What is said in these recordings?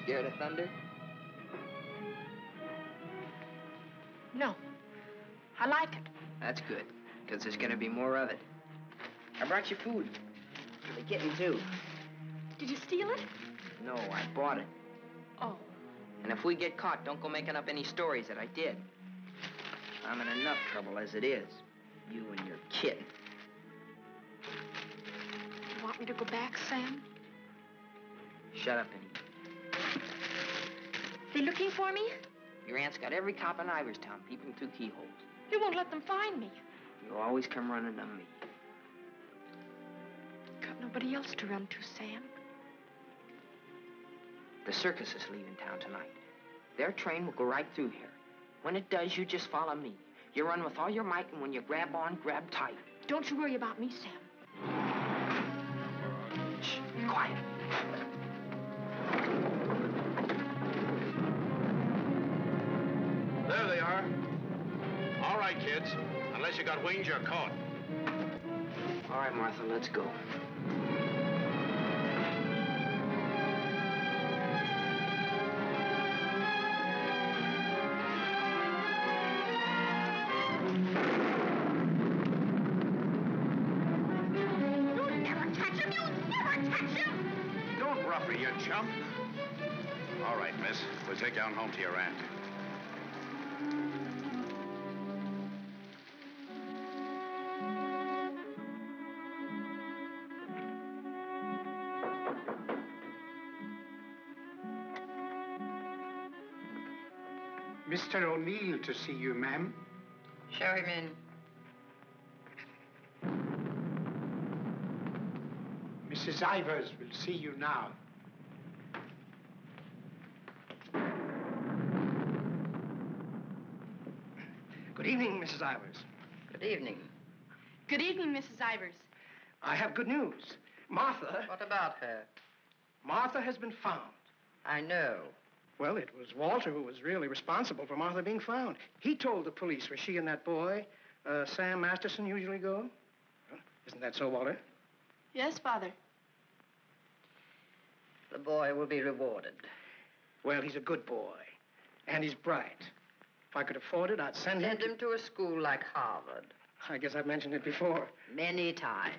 Scared of thunder? No. I like it. That's good, because there's going to be more of it. I brought you food. For the kitten, too. Did you steal it? No, I bought it. Oh. And if we get caught, don't go making up any stories that I did. I'm in enough trouble as it is. You and your kid. You want me to go back, Sam? Shut up and eat. They looking for me? Your aunt's got every cop in Iverstown peeping through keyholes. You won't let them find me. You always come running to me. Got nobody else to run to, Sam. The circus is leaving town tonight. Their train will go right through here. When it does, you just follow me. You run with all your might, and when you grab on, grab tight. Don't you worry about me, Sam. Shh, be quiet. There they are. All right, kids. Unless you got wings, you're caught. All right, Martha, let's go. You chump. All right, miss. We'll take you on home to your aunt. Mr. O'Neill to see you, ma'am. Show him in. Mrs. Ivers will see you now. Good evening, Mrs. Ivers. Good evening. Good evening, Mrs. Ivers. I have good news. Martha... What about her? Martha has been found. I know. Well, it was Walter who was really responsible for Martha being found. He told the police where she and that boy, Sam Masterson, usually go. Well, isn't that so, Walter? Yes, Father. The boy will be rewarded. Well, he's a good boy. And he's bright. If I could afford it, I'd send him to a school like Harvard. I guess I've mentioned it before. Many times.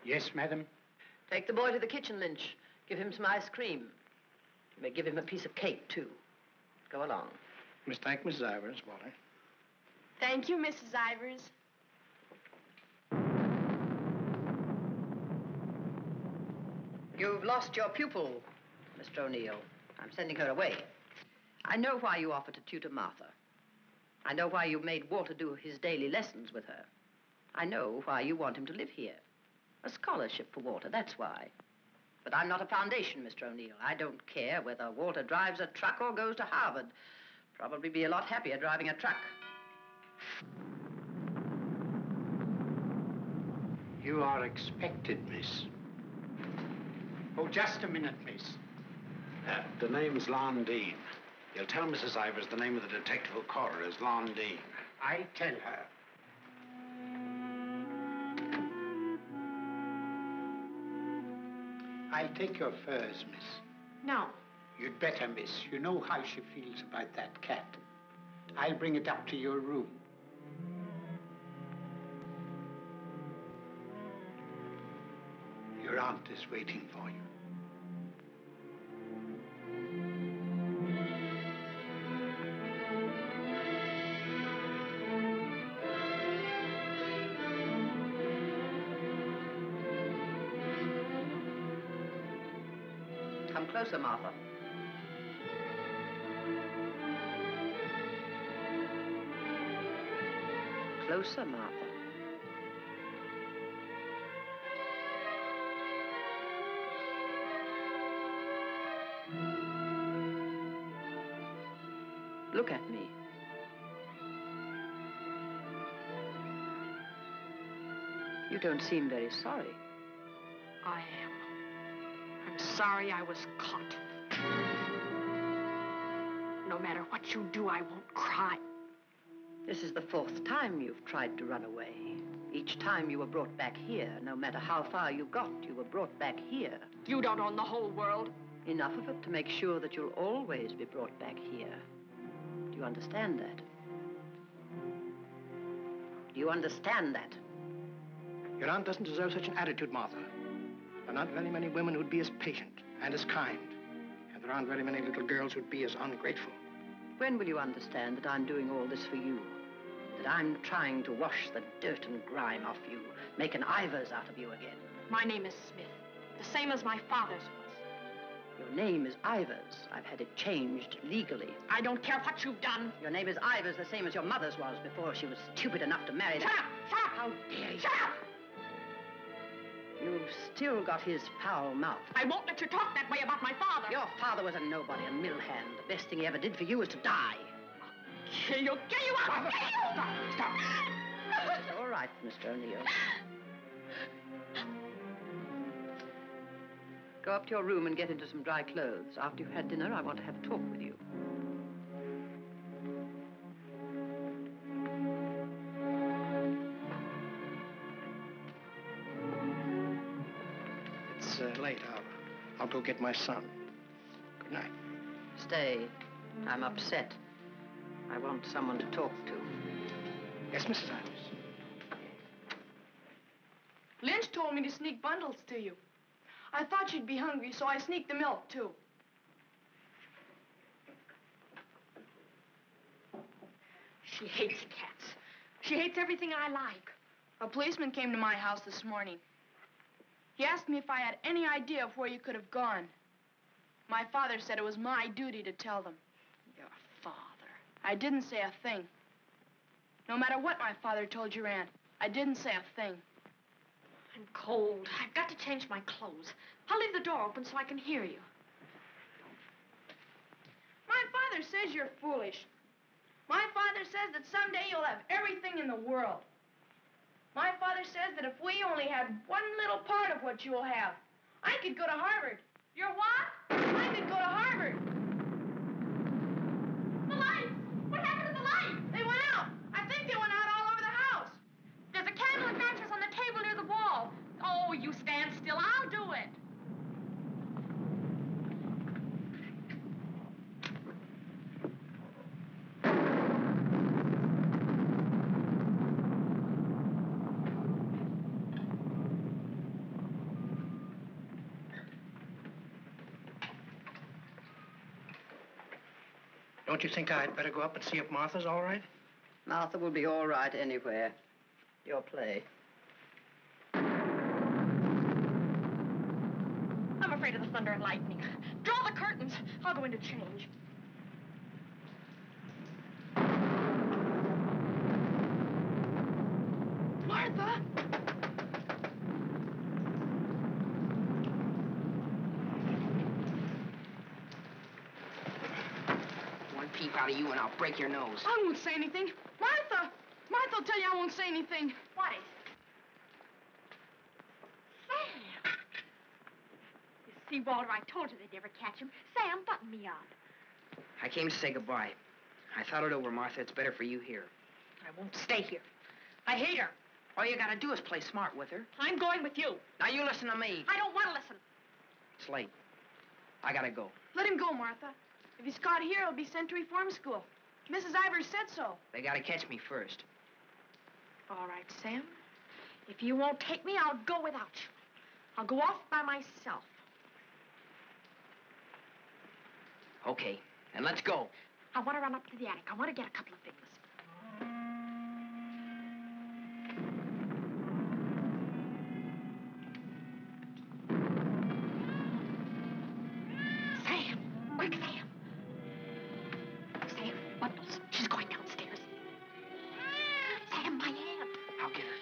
Yes, madam. Take the boy to the kitchen, Lynch. Give him some ice cream. You may give him a piece of cake, too. Go along. Thank Mrs. Ivers, Walter. Thank you, Mrs. Ivers. You've lost your pupil, Mr. O'Neill. I'm sending her away. I know why you offered to tutor Martha. I know why you made Walter do his daily lessons with her. I know why you want him to live here. A scholarship for Walter, that's why. But I'm not a foundation, Mr. O'Neill. I don't care whether Walter drives a truck or goes to Harvard. Probably be a lot happier driving a truck. You are expected, miss. Oh, just a minute, miss. The name's Lon Dean. You'll tell Mrs. Ivers the name of the detective who caught her is Lon Dean. I'll tell her. I'll take your furs, miss. No. You'd better, miss. You know how she feels about that cat. I'll bring it up to your room. Your aunt is waiting for you. Come closer, Martha. Closer, Martha. Look at me. You don't seem very sorry. I am. I'm sorry I was caught. No matter what you do, I won't cry. This is the 4th time you've tried to run away. Each time you were brought back here, no matter how far you got, you were brought back here. You don't own the whole world. Enough of it to make sure that you'll always be brought back here. Do you understand that? Do you understand that? Your aunt doesn't deserve such an attitude, Martha. There are not very many women who'd be as patient and as kind. And there aren't very many little girls who'd be as ungrateful. When will you understand that I'm doing all this for you? That I'm trying to wash the dirt and grime off you, make an Ivers out of you again? My name is Smith, the same as my father's was. Your name is Ivers. I've had it changed legally. I don't care what you've done. Your name is Ivers, the same as your mother's was before she was stupid enough to marry Shut that. up! Shut up! How dare you? Shut up! You've still got his foul mouth. I won't let you talk that way about my father. Your father was a nobody, a mill hand. The best thing he ever did for you was to die. Kill you! Kill you! I'll kill you! Stop! It's all right, Mr. O'Neill. Go up to your room and get into some dry clothes. After you've had dinner, I want to have a talk with you. It's late. I'll go get my son. Good night. Stay. I'm upset. I want someone to talk to. Yes, Mrs. Ivers. Lynch told me to sneak bundles to you. I thought you'd be hungry, so I sneaked the milk, too. She hates cats. She hates everything I like. A policeman came to my house this morning. He asked me if I had any idea of where you could have gone. My father said it was my duty to tell them. Your father. I didn't say a thing. No matter what my father told your aunt, I didn't say a thing. I'm cold. I've got to change my clothes. I'll leave the door open so I can hear you. My father says you're foolish. My father says that someday you'll have everything in the world. My father says that if we only had one little part of what you will have, I could go to Harvard. You're what? I could go to Harvard. The lights! What happened to the lights? They went out. I think they went out all over the house. There's a candle and matches on the table near the wall. Oh, you stand still. I'll do it. Don't you think I'd better go up and see if Martha's all right? Martha will be all right anywhere. Your play. I'm afraid of the thunder and lightning. Draw the curtains. I'll go in to change. Martha! One peep out of you and I'll break your nose. I won't say anything. Martha! Martha will tell you I won't say anything. What is it? Sam! You see, Walter, I told you they'd never catch him. Sam, button me up. I came to say goodbye. I thought it over, Martha. It's better for you here. I won't stay here. I hate her. All you gotta do is play smart with her. I'm going with you. Now you listen to me. I don't want to listen. It's late. I gotta go. Let him go, Martha. If he's caught here, he'll be sent to reform school. Mrs. Ivers said so. They gotta catch me first. All right, Sam. If you won't take me, I'll go without you. I'll go off by myself. Okay, then let's go. I want to run up to the attic. I want to get a couple of things. Sam! Quick, Sam! Sam, bundles. She's going downstairs. Sam, my aunt. I'll get her.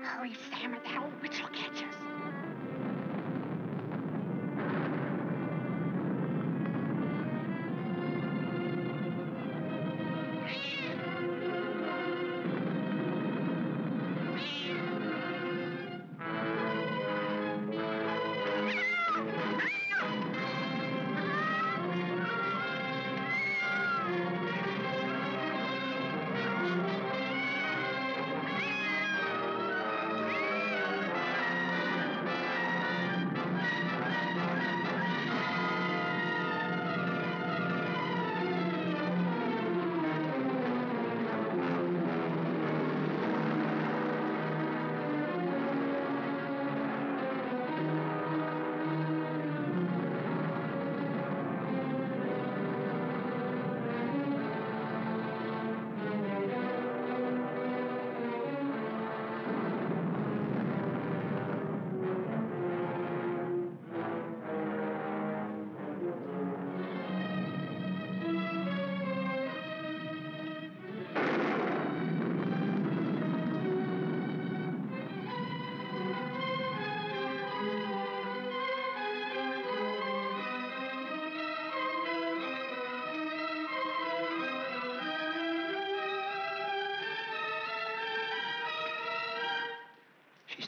Hurry, Sam, or that old witch will catch us.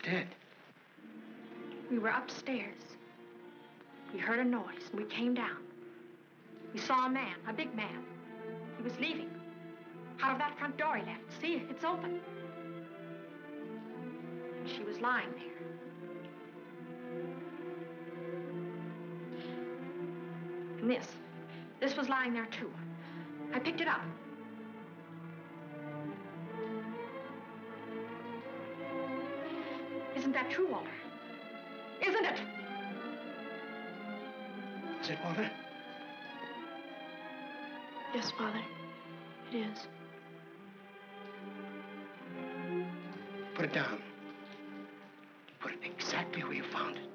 Dead. We were upstairs. We heard a noise, and we came down. We saw a man, a big man. He was leaving. Out of that front door he left. See, it's open. She was lying there. And this was lying there, too. I picked it up. Isn't that true, Walter? Isn't it? Is it, Walter? Yes, Father. It is. Put it down. Put it exactly where you found it.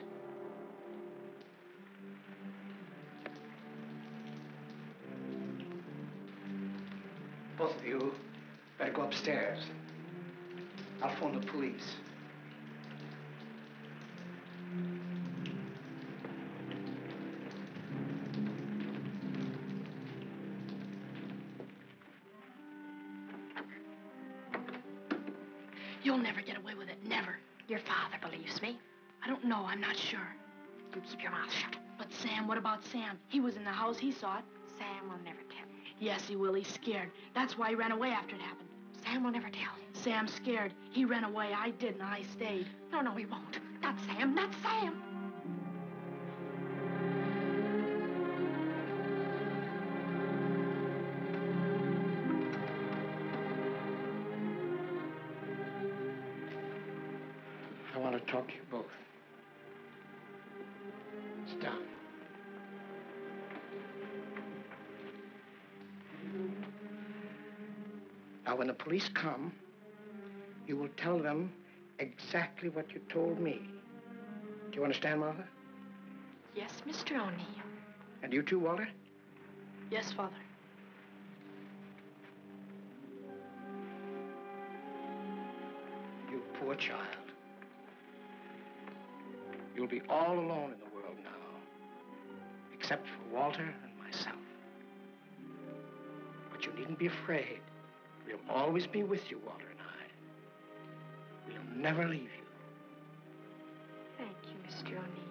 Both of you better go upstairs. I'll phone the police. You'll never get away with it, never. Your father believes me. I don't know, I'm not sure. You keep your mouth shut. But Sam, what about Sam? He was in the house, he saw it. Sam will never tell. Yes, he will, he's scared. That's why he ran away after it happened. Sam will never tell. Sam's scared. He ran away, I didn't, I stayed. No, he won't. Not Sam, not Sam. I want to talk to you both. Sit down. Now, when the police come, you will tell them exactly what you told me. Do you understand, Martha? Yes, Mr. O'Neill. And you too, Walter? Yes, Father. You poor child. You'll be all alone in the world now, except for Walter and myself. But you needn't be afraid. We'll always be with you, Walter and I. We'll never leave you. Thank you, Mr. O'Neill.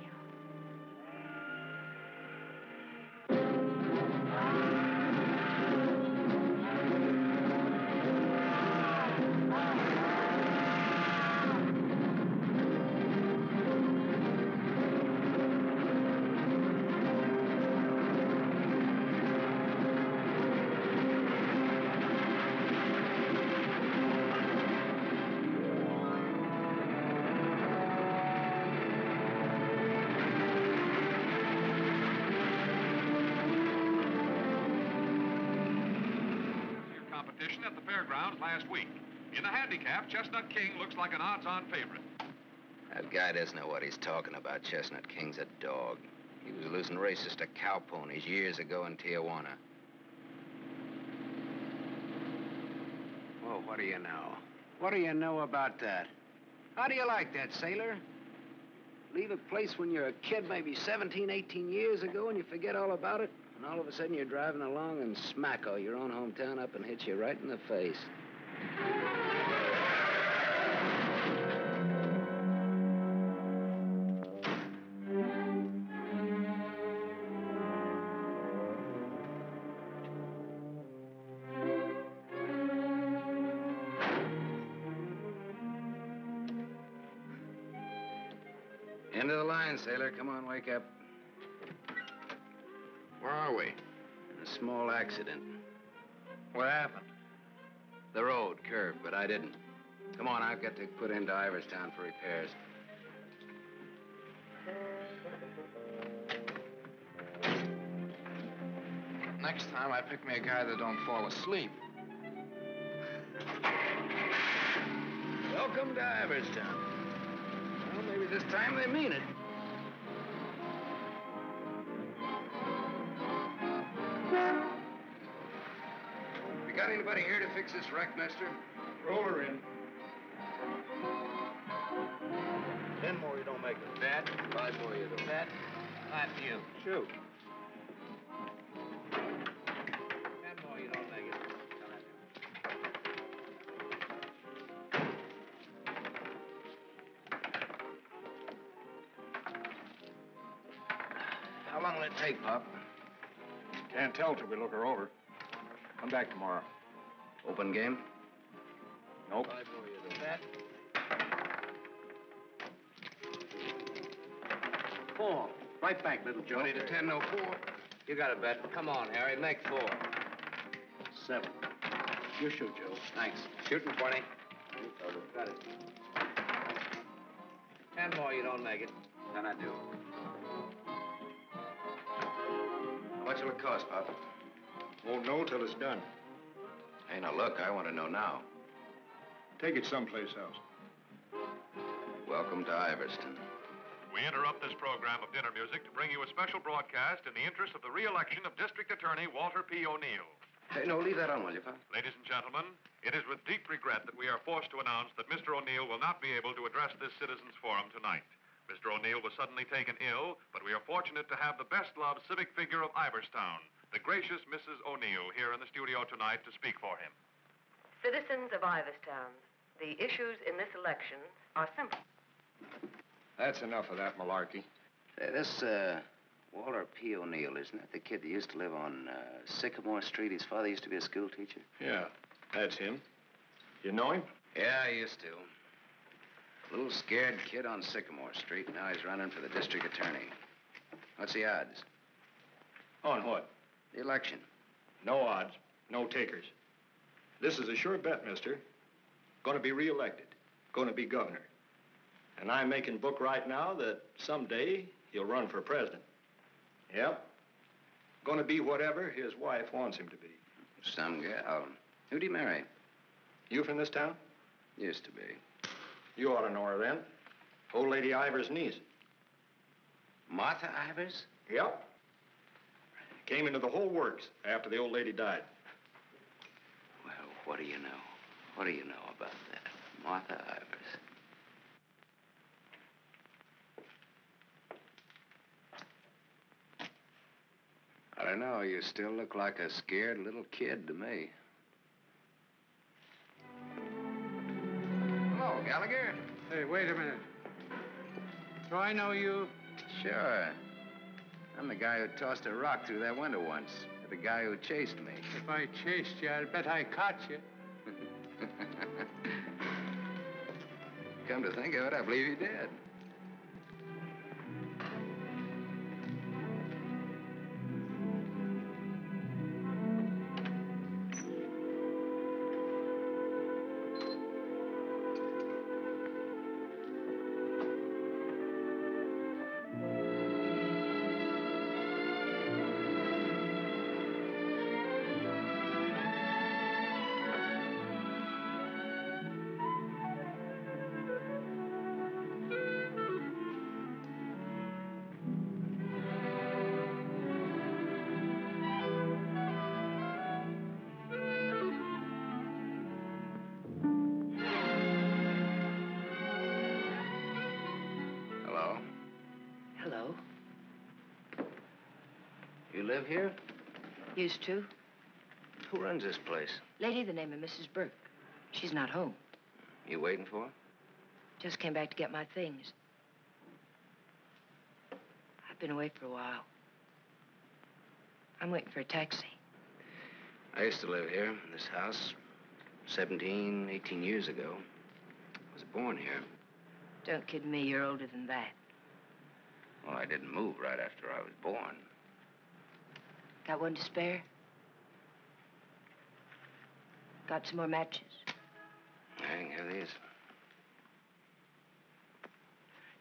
At the fairgrounds last week. In the handicap, Chestnut King looks like an odds-on favorite. That guy doesn't know what he's talking about. Chestnut King's a dog. He was losing races to cow ponies years ago in Tijuana. Well, what do you know? What do you know about that? How do you like that, sailor? Leave a place when you're a kid, maybe 17, 18 years ago, and you forget all about it, and all of a sudden you're driving along and smack-o, your own hometown up and hits you right in the face. End of the line, sailor. Come on, wake up. Where are we? A small accident. What happened? The road curved, but I didn't. Come on, I've got to put into Iverstown for repairs. Next time, I pick me a guy that don't fall asleep. Welcome to Iverstown. Well, maybe this time they mean it. You got anybody here to fix this wreck, mister? Roll her in. 10 more, you don't make it. Bet. 5 more, you don't. Bet. After you. Shoot. 10 more, you don't make it. How long will it take, Pop? Can't tell till we look her over. Come back tomorrow. Open game? Nope. 5 more, you don't. Bet. 4. Right back, little Joe. 20 to 10, no 4. You got a bet. Come on, Harry, make 4. 7. You shoot, Joe. Thanks. Shooting 20. Got it. 10 more, you don't make it. Then I do. How much will it cost, Pop? Won't know till it's done. Hey, now look, I want to know now. Take it someplace else. Welcome to Iverston. We interrupt this program of dinner music to bring you a special broadcast in the interest of the re-election of District Attorney Walter P. O'Neill. Hey, no, leave that on, will you, Pop? Ladies and gentlemen, it is with deep regret that we are forced to announce that Mr. O'Neill will not be able to address this citizens' forum tonight. Mr. O'Neill was suddenly taken ill, but we are fortunate to have the best-loved civic figure of Iverstown, the gracious Mrs. O'Neill, here in the studio tonight to speak for him. Citizens of Iverstown, the issues in this election are simple. That's enough of that malarkey. Say, this, Walter P. O'Neill, isn't that the kid that used to live on Sycamore Street? His father used to be a school teacher. Yeah, that's him. You know him? Yeah, I used to. A little scared kid on Sycamore Street. Now he's running for the district attorney. What's the odds? On what? The election. No odds, no takers. This is a sure bet, mister. Gonna be reelected. Gonna be governor. And I'm making book right now that someday he'll run for president. Yep. Gonna be whatever his wife wants him to be. Some gal. Who'd he marry? You from this town? Used to be. You ought to know her then. Old Lady Ivers' niece. Martha Ivers? Yep. Came into the whole works after the old lady died. Well, what do you know? What do you know about that? Martha Ivers. I don't know. You still look like a scared little kid to me. Hello, Gallagher. Hey, wait a minute. Do I know you? Sure. I'm the guy who tossed a rock through that window once. The guy who chased me. If I chased you, I'd bet I caught you. Come to think of it, I believe you did. live here? Used to. Who runs this place? Lady, the name of Mrs. Burke. She's not home. You waiting for her? Just came back to get my things. I've been away for a while. I'm waiting for a taxi. I used to live here, in this house, 17, 18 years ago. I was born here. Don't kid me, you're older than that. Well, I didn't move right after I was born. Got one to spare? Got some more matches? I can have these.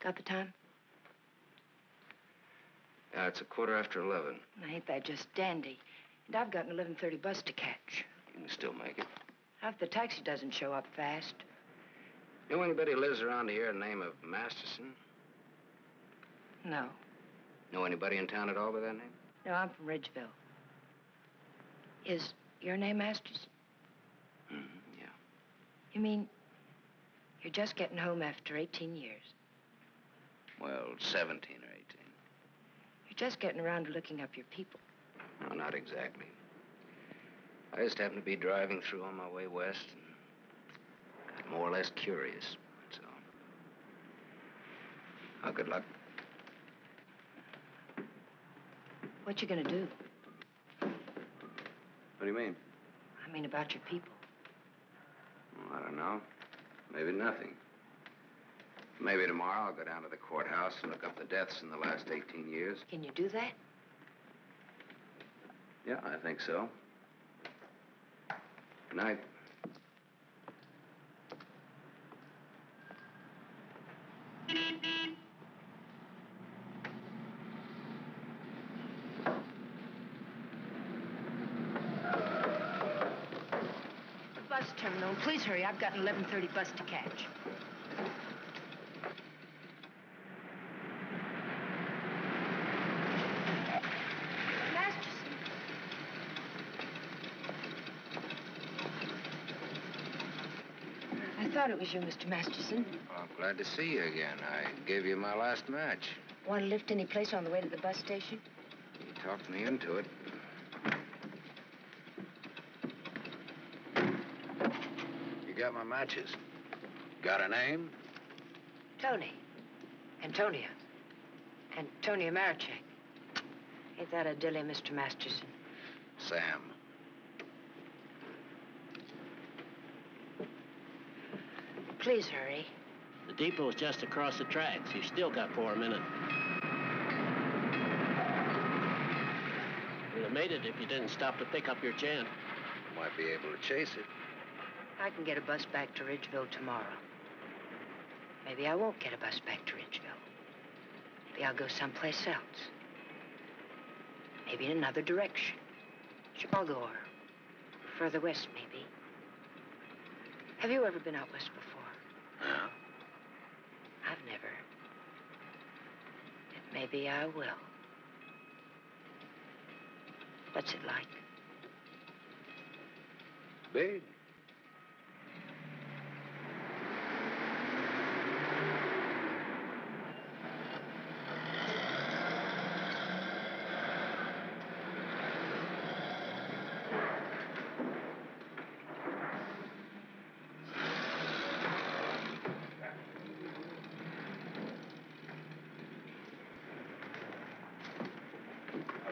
Got the time? Yeah, it's 11:15. Now, ain't that just dandy? And I've got an 11:30 bus to catch. You can still make it. Now, if the taxi doesn't show up fast. Know anybody who lives around here the name of Masterson? No. Know anybody in town at all by that name? No, I'm from Ridgeville. Is your name Masterson? Yeah. You mean you're just getting home after 18 years? Well, 17 or 18. You're just getting around to looking up your people. No, not exactly. I just happened to be driving through on my way west and got more or less curious, that's all. Well, good luck. What you gonna do? What do you mean? I mean about your people. Well, I don't know. Maybe nothing. Maybe tomorrow I'll go down to the courthouse and look up the deaths in the last 18 years. Can you do that? Yeah, I think so. Good night. Bus terminal. Please hurry. I've got an 11:30 bus to catch. Masterson. I thought it was you, Mr. Masterson. Well, I'm glad to see you again. I gave you my last match. Want to lift any place on the way to the bus station? You talked me into it. You got my matches. Got a name? Tony. Antonia. Antonia Marichek. Ain't that a dilly, Mr. Masterson? Sam. Please hurry. The depot's just across the tracks. You still got 4 minutes. You'd have made it if you didn't stop to pick up your gent. Might be able to chase it. I can get a bus back to Ridgeville tomorrow. Maybe I won't get a bus back to Ridgeville. Maybe I'll go someplace else. Maybe in another direction. Chicago or further west, maybe. Have you ever been out west before? No. I've never. But maybe I will. What's it like? Big.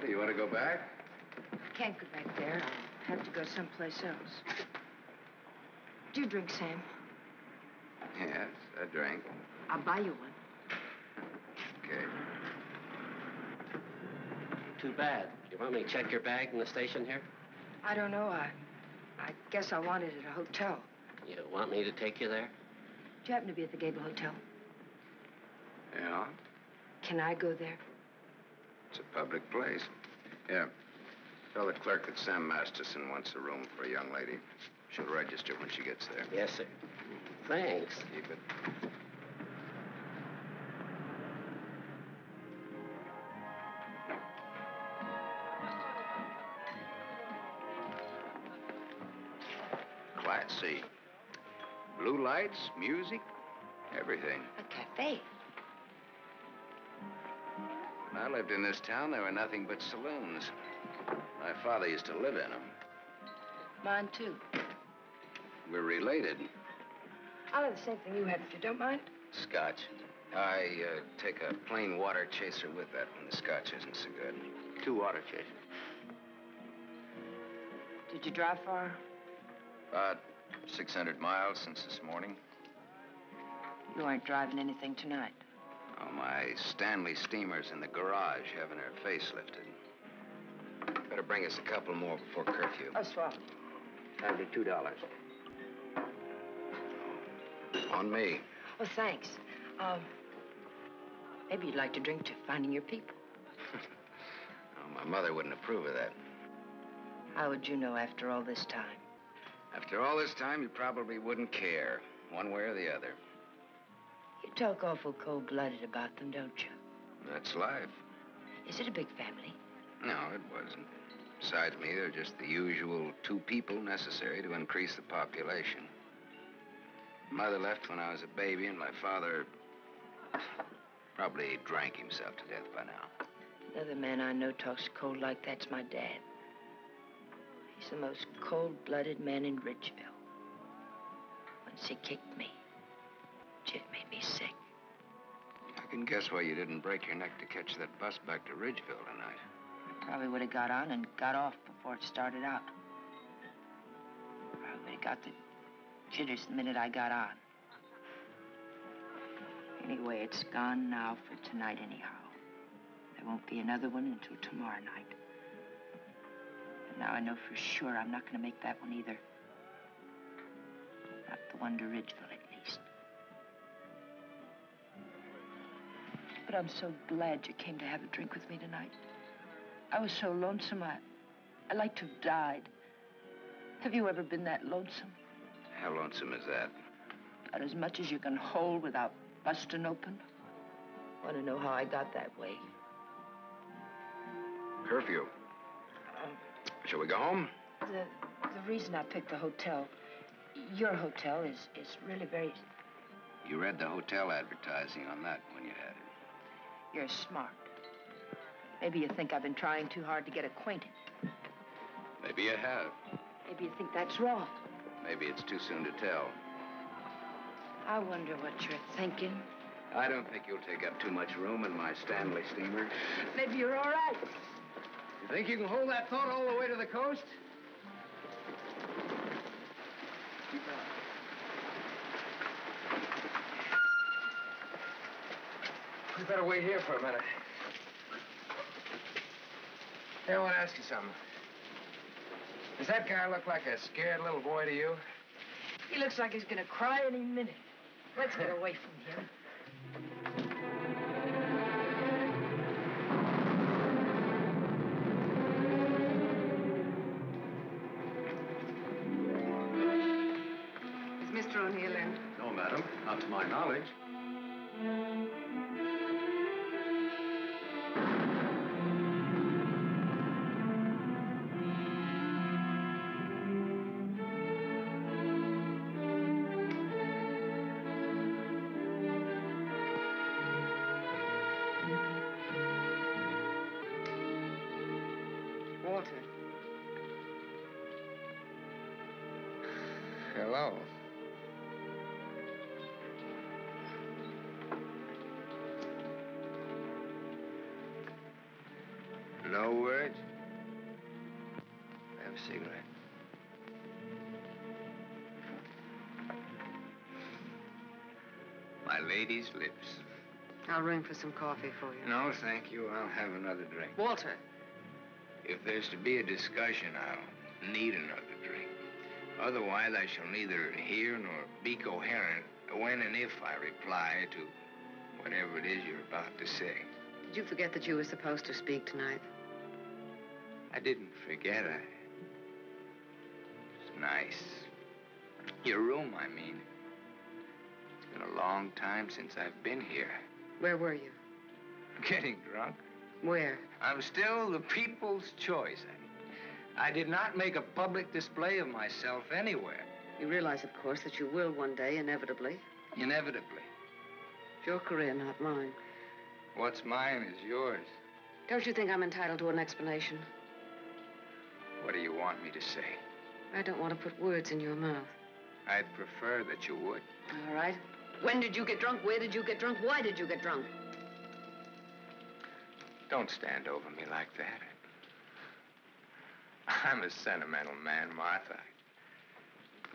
You want to go back? I can't go back there. I'll have to go someplace else. Do you drink, Sam? Yes, a drink. I'll buy you one. Okay. Too bad. You want me to check your bag in the station here? I don't know. I guess I want it at a hotel. You want me to take you there? Do you happen to be at the Gable Hotel? Yeah? Can I go there? It's a public place. Yeah. Tell the clerk that Sam Masterson wants a room for a young lady. She'll register when she gets there. Yes, sir. Thanks. Keep it. Class C. Blue lights, music, everything. A cafe. I lived in this town, there were nothing but saloons. My father used to live in them. Mine, too. We're related. I'll have the same thing you had, if you don't mind. Scotch. I take a plain water chaser with that when the scotch isn't so good. 2 water chasers. Did you drive far? About 600 miles since this morning. You aren't driving anything tonight. Oh, my Stanley steamer's in the garage having her face lifted. Better bring us a couple more before curfew. Oh, swell. That'll be $2. On me. Oh, thanks. Maybe you'd like to drink to finding your people. Oh, my mother wouldn't approve of that. How would you know after all this time? After all this time, you probably wouldn't care, one way or the other. You talk awful cold-blooded about them, don't you? That's life. Is it a big family? No, it wasn't. Besides me, there are just the usual 2 people necessary to increase the population. Mother left when I was a baby, and my father probably drank himself to death by now. Another man I know talks cold like that's my dad. He's the most cold-blooded man in Ridgeville. Once he kicked me. It made me sick. I can guess why you didn't break your neck to catch that bus back to Ridgeville tonight. I probably would have got on and got off before it started out. Probably would have got the jitters the minute I got on. Anyway, it's gone now for tonight anyhow. There won't be another one until tomorrow night. And now I know for sure I'm not going to make that one either. Not the one to Ridgeville, at least. But I'm so glad you came to have a drink with me tonight. I was so lonesome, I'd like to have died. Have you ever been that lonesome? How lonesome is that? About as much as you can hold without busting open. Want to know how I got that way? Curfew. Shall we go home? The reason I picked the hotel, your hotel, is really very... You read the hotel advertising on that when you had it. You're smart. Maybe you think I've been trying too hard to get acquainted. Maybe you have. Maybe you think that's wrong. Maybe it's too soon to tell. I wonder what you're thinking. I don't think you'll take up too much room in my Stanley steamer. Maybe you're all right. You think you can hold that thought all the way to the coast? Keep on. We better wait here for a minute. Hey, I want to ask you something. Does that guy look like a scared little boy to you? He looks like he's gonna cry any minute. Let's get away from him. Is Mr. O'Neill in? No, madam. Not to my knowledge. Walter. Hello. No words? Have a cigarette. My lady's lips. I'll ring for some coffee for you. No, thank you. I'll have another drink. Walter. If there's to be a discussion, I'll need another drink. Otherwise, I shall neither hear nor be coherent when and if I reply to whatever it is you're about to say. Did you forget that you were supposed to speak tonight? I didn't forget. It's nice. Your room, I mean. It's been a long time since I've been here. Where were you? Getting drunk. Where? I'm still the people's choice. I did not make a public display of myself anywhere. You realize, of course, that you will one day, inevitably. Inevitably. It's your career, not mine. What's mine is yours. Don't you think I'm entitled to an explanation? What do you want me to say? I don't want to put words in your mouth. I'd prefer that you would. All right. When did you get drunk? Where did you get drunk? Why did you get drunk? Don't stand over me like that. I'm a sentimental man, Martha.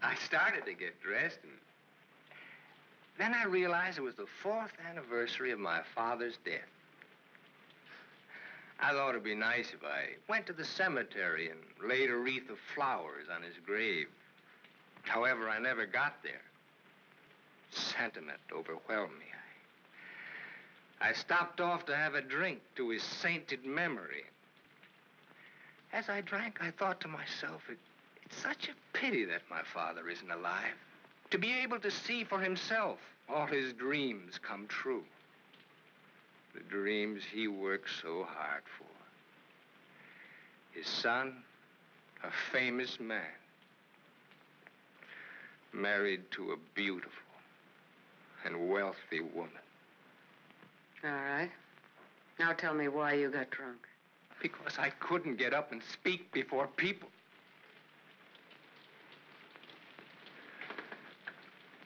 I started to get dressed, and then I realized it was the 4th anniversary of my father's death. I thought it'd be nice if I went to the cemetery and laid a wreath of flowers on his grave. However, I never got there. Sentiment overwhelmed me. I stopped off to have a drink to his sainted memory. As I drank, I thought to myself, it's such a pity that my father isn't alive. To be able to see for himself all his dreams come true. The dreams he worked so hard for. His son, a famous man, married to a beautiful and wealthy woman. All right. Now tell me why you got drunk. Because I couldn't get up and speak before people.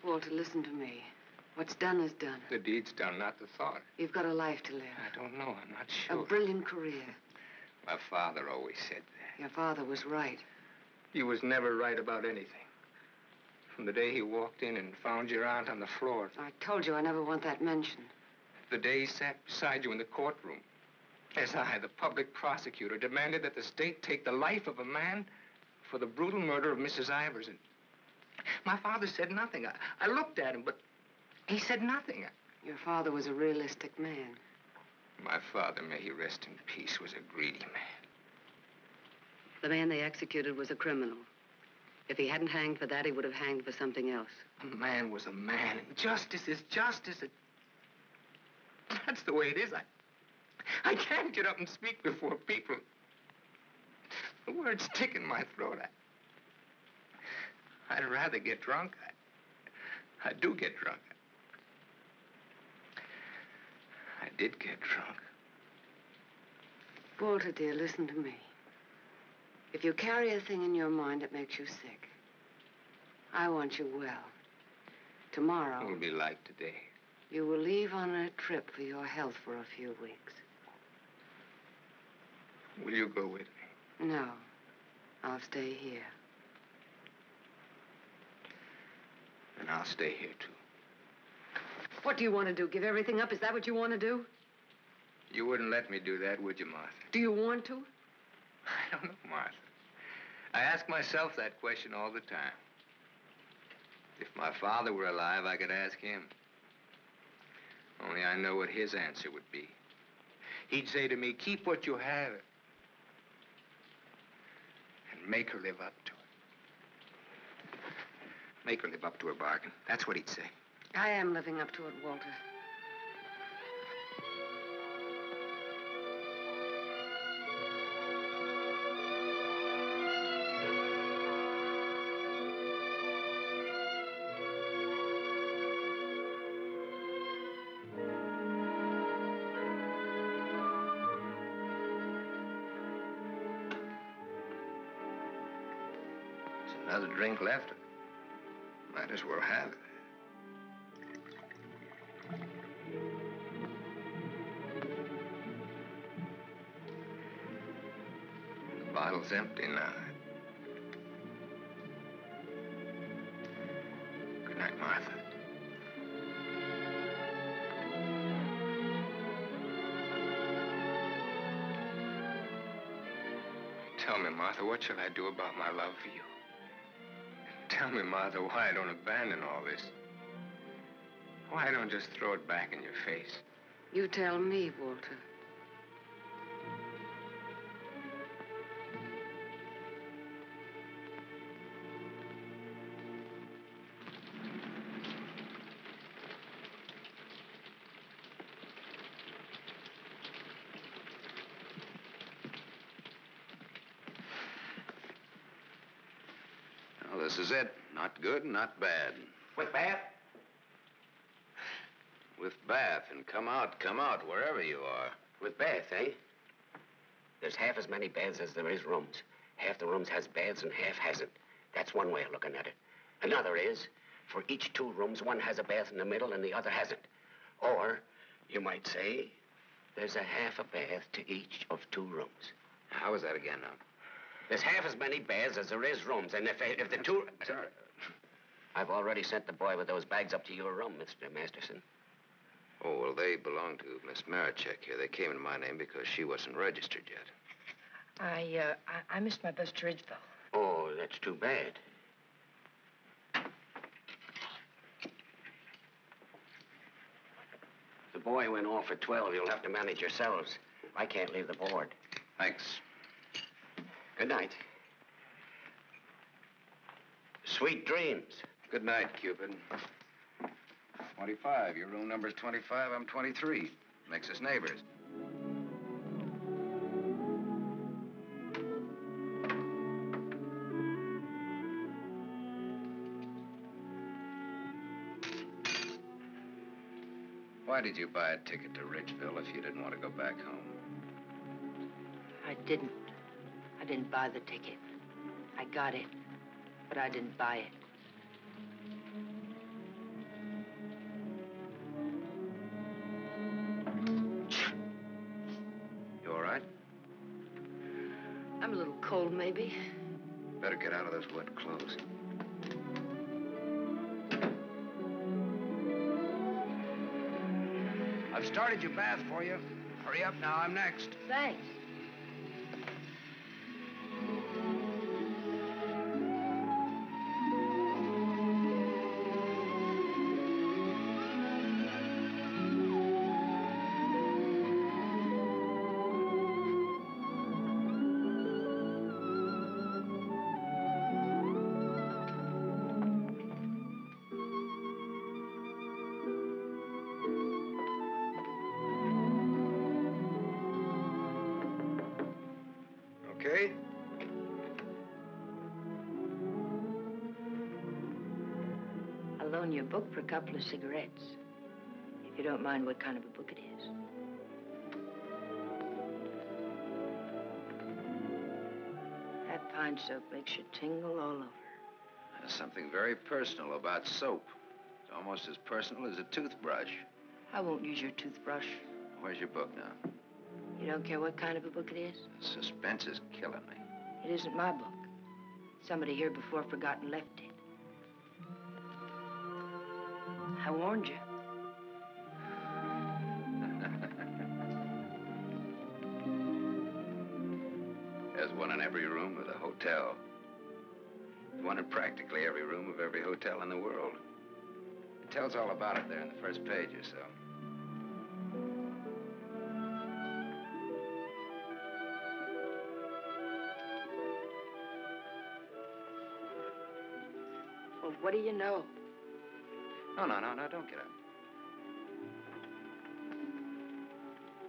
Walter, listen to me. What's done is done. The deed's done, not the thought. You've got a life to live. I don't know. I'm not sure. A brilliant career. My father always said that. Your father was right. He was never right about anything. From the day he walked in and found your aunt on the floor. I told you I never want that mentioned. The day he sat beside you in the courtroom. As I, the public prosecutor, demanded that the state take the life of a man for the brutal murder of Mrs. Ivers. And my father said nothing. I looked at him, but he said nothing. Your father was a realistic man. My father, may he rest in peace, was a greedy man. The man they executed was a criminal. If he hadn't hanged for that, he would have hanged for something else. A man was a man, and justice is justice. That's the way it is. I can't get up and speak before people. The words stick in my throat. I'd rather get drunk. I do get drunk. I did get drunk. Walter, dear, listen to me. If you carry a thing in your mind that makes you sick, I want you well. Tomorrow... It will be like today. You will leave on a trip for your health for a few weeks. Will you go with me? No. I'll stay here. And I'll stay here, too. What do you want to do? Give everything up? Is that what you want to do? You wouldn't let me do that, would you, Martha? Do you want to? I don't know, Martha. I ask myself that question all the time. If my father were alive, I could ask him. Only I know what his answer would be. He'd say to me, keep what you have and make her live up to it. Make her live up to her bargain. That's what he'd say. I am living up to it, Walter. There's another drink left. Might as well have it. The bottle's empty now. Good night, Martha. Tell me, Martha, what shall I do about my love for you? Tell me, Martha, why I don't abandon all this. Why I don't just throw it back in your face. You tell me, Walter. Well, this is it. Not good, not bad. With bath? With bath, and come out, wherever you are. With bath, eh? There's half as many baths as there is rooms. Half the rooms has baths and half hasn't. That's one way of looking at it. Another is, for each 2 rooms, one has a bath in the middle and the other hasn't. Or, you might say, there's a half a bath to each of 2 rooms. How is that again, now? There's half as many baths as there is rooms, and if the 2... Sorry. I've already sent the boy with those bags up to your room, Mr. Masterson. Oh, well, they belong to Miss Marichek here. They came in my name because she wasn't registered yet. I missed my bus to Ridgeville. Oh, that's too bad. The boy went off at 12. You'll have to manage yourselves. I can't leave the board. Thanks. Good night. Sweet dreams. Good night, Cupid. 25. Your room number's 25. I'm 23. Makes us neighbors. Why did you buy a ticket to Ridgeville if you didn't want to go back home? I didn't. I didn't buy the ticket. I got it, but I didn't buy it. You all right? I'm a little cold, maybe. Better get out of those wet clothes. I've started your bath for you. Hurry up now, I'm next. Thanks. Okay? I'll loan you a book for a couple of cigarettes. If you don't mind what kind of a book it is. That pine soap makes you tingle all over. There's something very personal about soap. It's almost as personal as a toothbrush. I won't use your toothbrush. Where's your book now? You don't care what kind of a book it is? Suspense is killing me. It isn't my book. Somebody here before forgot and left it. I warned you. There's one in every room of the hotel. There's one in practically every room of every hotel in the world. It tells all about it there in the first page or so. Well, what do you know? No, don't get up.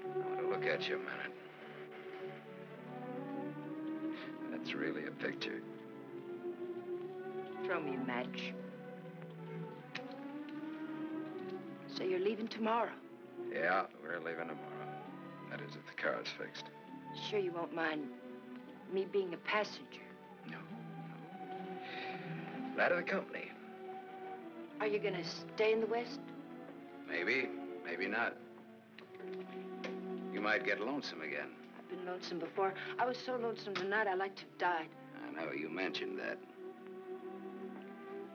I want to look at you a minute. That's really a picture. Throw me a match. So you're leaving tomorrow? Yeah, we're leaving tomorrow. That is, if the car's fixed. Sure you won't mind me being a passenger? No. Glad of the company. Are you gonna stay in the West? Maybe, maybe not. You might get lonesome again. I've been lonesome before. I was so lonesome tonight, I like to have died. I know, you mentioned that.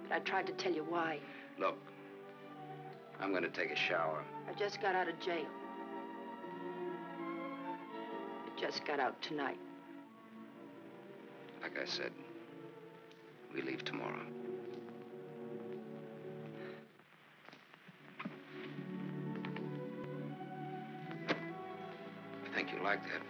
But I tried to tell you why. Look, I'm gonna take a shower. I just got out of jail. I just got out tonight. Like I said, we leave tomorrow. I think you like that.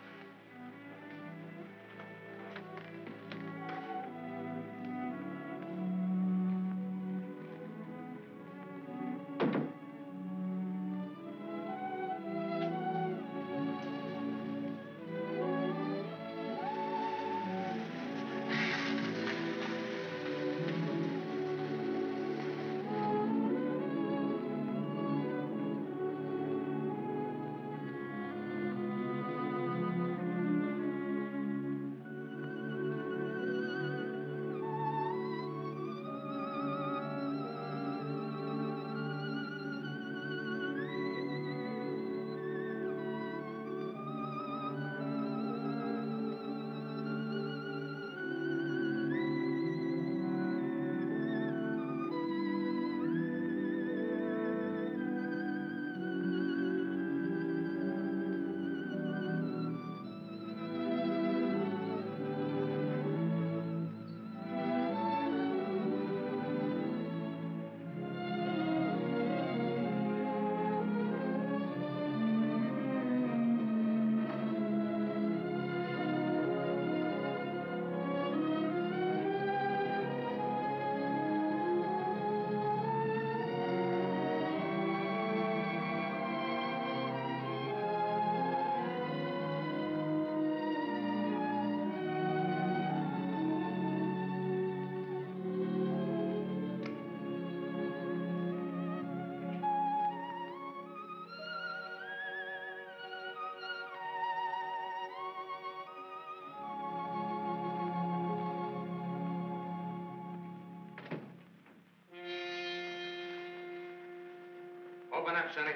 Open up, Sonny.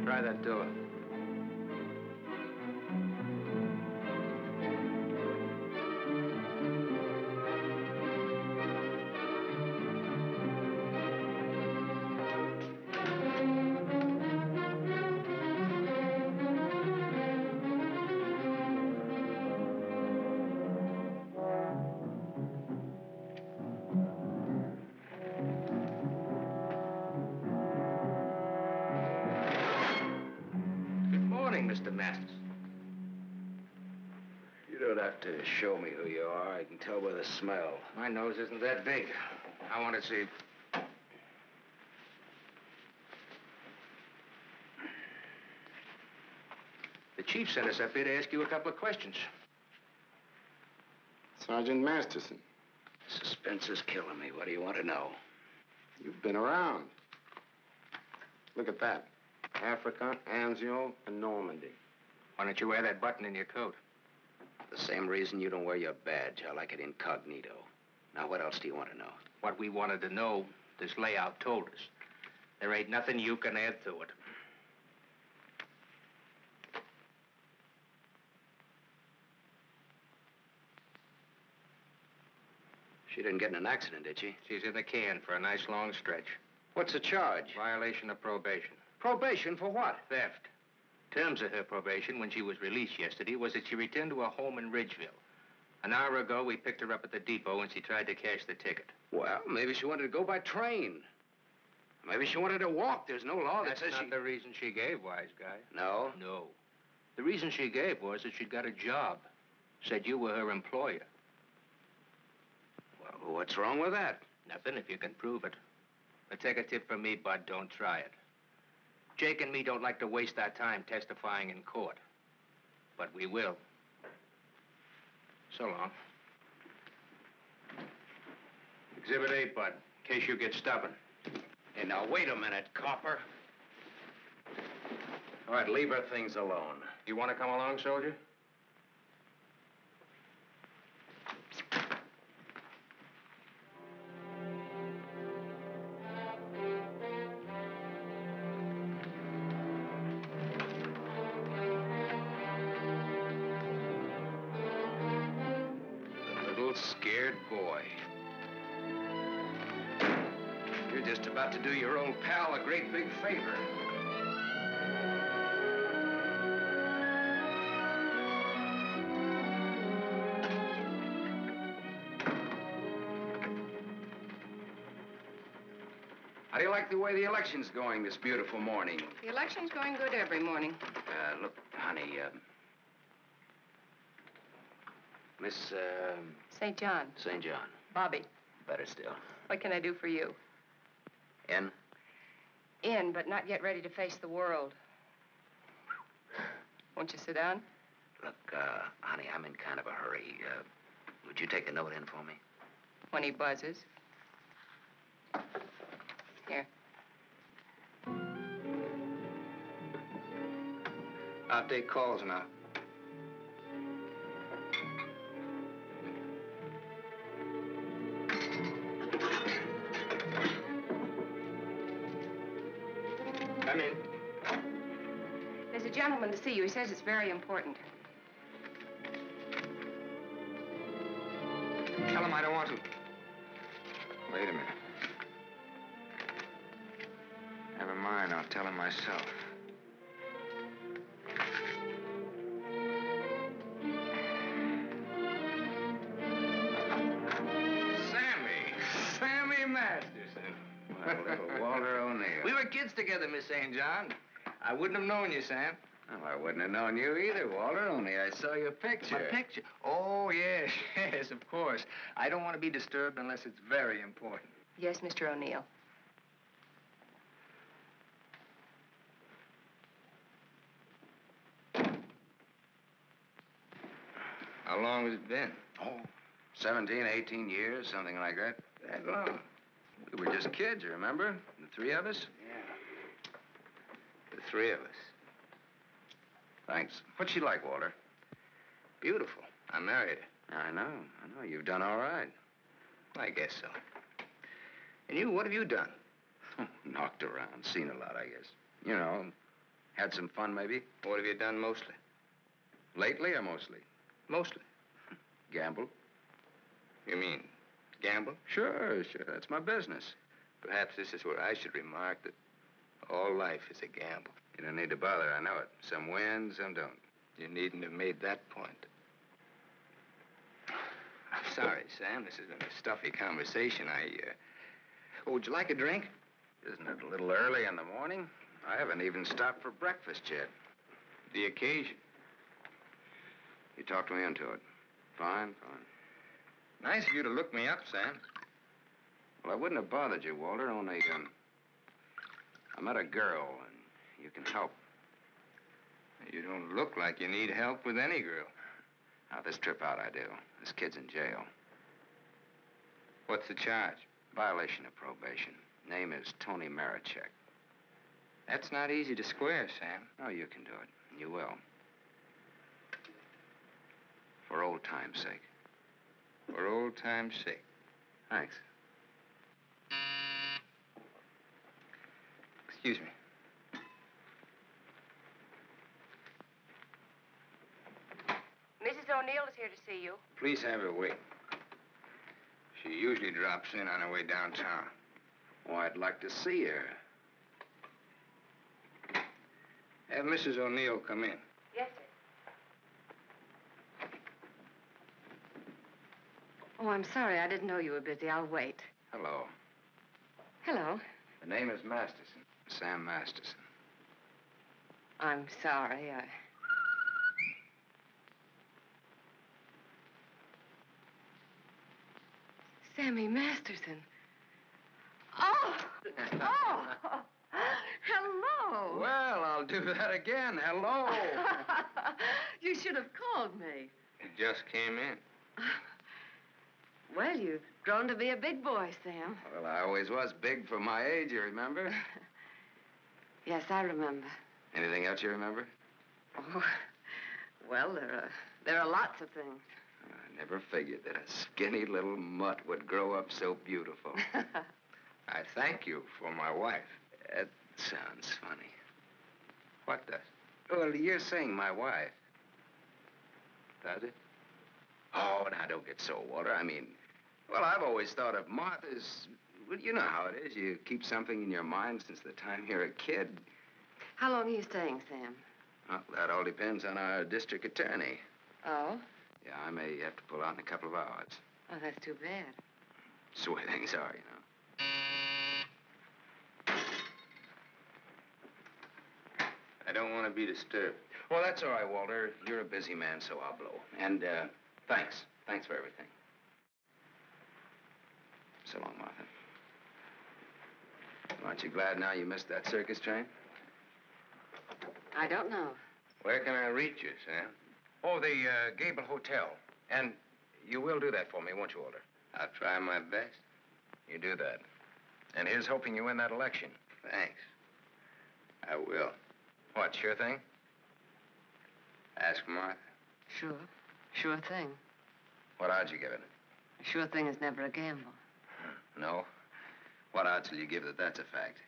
Try that door. Mr. Masters. You don't have to show me who you are. I can tell by the smell. My nose isn't that big. I want to see. The chief sent us up here to ask you a couple of questions. Sergeant Masterson. Suspense is killing me. What do you want to know? You've been around. Look at that. Africa, Anzio, and Normandy. Why don't you wear that button in your coat? The same reason you don't wear your badge. I like it incognito. Now, what else do you want to know? What we wanted to know, this layout told us. There ain't nothing you can add to it. She didn't get in an accident, did she? She's in the can for a nice long stretch. What's the charge? Violation of probation. Probation for what? Theft. Terms of her probation when she was released yesterday was that she returned to her home in Ridgeville. An hour ago, we picked her up at the depot and she tried to cash the ticket. Well, maybe she wanted to go by train. Maybe she wanted to walk. There's no law that says That's not the reason she gave, wise guy. No? No. The reason she gave was that she'd got a job. Said you were her employer. Well, what's wrong with that? Nothing if you can prove it. But take a tip from me, Bud, don't try it. Jake and me don't like to waste our time testifying in court. But we will. So long. Exhibit 8, Bud, in case you get stubborn. Hey, now, wait a minute, copper. All right, leave her things alone. You want to come along, soldier? Scared boy. You're just about to do your old pal a great big favor. How do you like the way the election's going this beautiful morning? The election's going good every morning. Look, honey, Miss, St. John. St. John. Bobby. Better still. What can I do for you? In? In, but not yet ready to face the world. Won't you sit down? Look, honey, I'm in kind of a hurry. Would you take a note in for me? When he buzzes. Here. I'll take calls now. Come in. There's a gentleman to see you. He says it's very important. Tell him I don't want to. Wait a minute. Never mind, I'll tell him myself. Sammy Masterson. Well, little Walter O'Neill. We were kids together, Miss St. John. I wouldn't have known you, Sam. Well, I wouldn't have known you either, Walter, only I saw your picture. My picture? Oh, yes, yes, of course. I don't want to be disturbed unless it's very important. Yes, Mr. O'Neill. How long has it been? Oh, 17, 18 years, something like that. That long? We were just kids, you remember? The three of us? Yeah. The three of us. Thanks. What's she like, Walter? Beautiful. I married her. I know. You've done all right. I guess so. And you, what have you done? Knocked around, seen a lot, I guess. You know, had some fun, maybe. What have you done mostly? Lately or mostly? Mostly. Gamble. You mean gamble? Sure. That's my business. Perhaps this is where I should remark that all life is a gamble. You don't need to bother, I know it. Some win, some don't. You needn't have made that point. I'm sorry, Sam. This has been a stuffy conversation. Oh, would you like a drink? Isn't it a little early in the morning? I haven't even stopped for breakfast yet. The occasion. You talked me into it. Fine. Nice of you to look me up, Sam. Well, I wouldn't have bothered you, Walter, only, I met a girl, and you can help. You don't look like you need help with any girl. Now, this trip out I do. This kid's in jail. What's the charge? Violation of probation. Name is Tony Marichek. That's not easy to square, Sam. Oh, you can do it. You will. For old time's sake. For old time's sake. Thanks. Excuse me. Mrs. O'Neill is here to see you. Please have her wait. She usually drops in on her way downtown. Oh, I'd like to see her. Have Mrs. O'Neill come in. Yes, sir. Oh, I'm sorry. I didn't know you were busy. I'll wait. Hello. Hello. The name is Masterson. Sam Masterson. I'm sorry. Sammy Masterson. Oh! Hello. Well, I'll do that again. Hello. You should have called me. He just came in. Well, you've grown to be a big boy, Sam. Well, I always was big for my age, you remember? Yes, I remember. Anything else you remember? Oh, well, there are lots of things. I never figured that a skinny little mutt would grow up so beautiful. I thank you for my wife. That sounds funny. What does? Well, you're saying my wife. Does it? Oh, now, don't get so, Walter. I mean, well, I've always thought of Martha's... Well, you know how it is. You keep something in your mind since the time you're a kid. How long are you staying, Sam? Well, that all depends on our district attorney. Oh? Yeah, I may have to pull out in a couple of hours. Oh, that's too bad. It's the way things are, you know. I don't want to be disturbed. Well, that's all right, Walter. You're a busy man, so I'll blow. And, thanks. Thanks for everything. So long, Martha. Aren't you glad now you missed that circus train? I don't know. Where can I reach you, Sam? Oh, the Gable Hotel. And you will do that for me, won't you, Walter? I'll try my best. You do that. And here's hoping you win that election. Thanks. I will. What, sure thing? Ask Martha. Sure. Sure thing. What odds you give it? A sure thing is never a gamble. No? What odds will you give that that's a fact?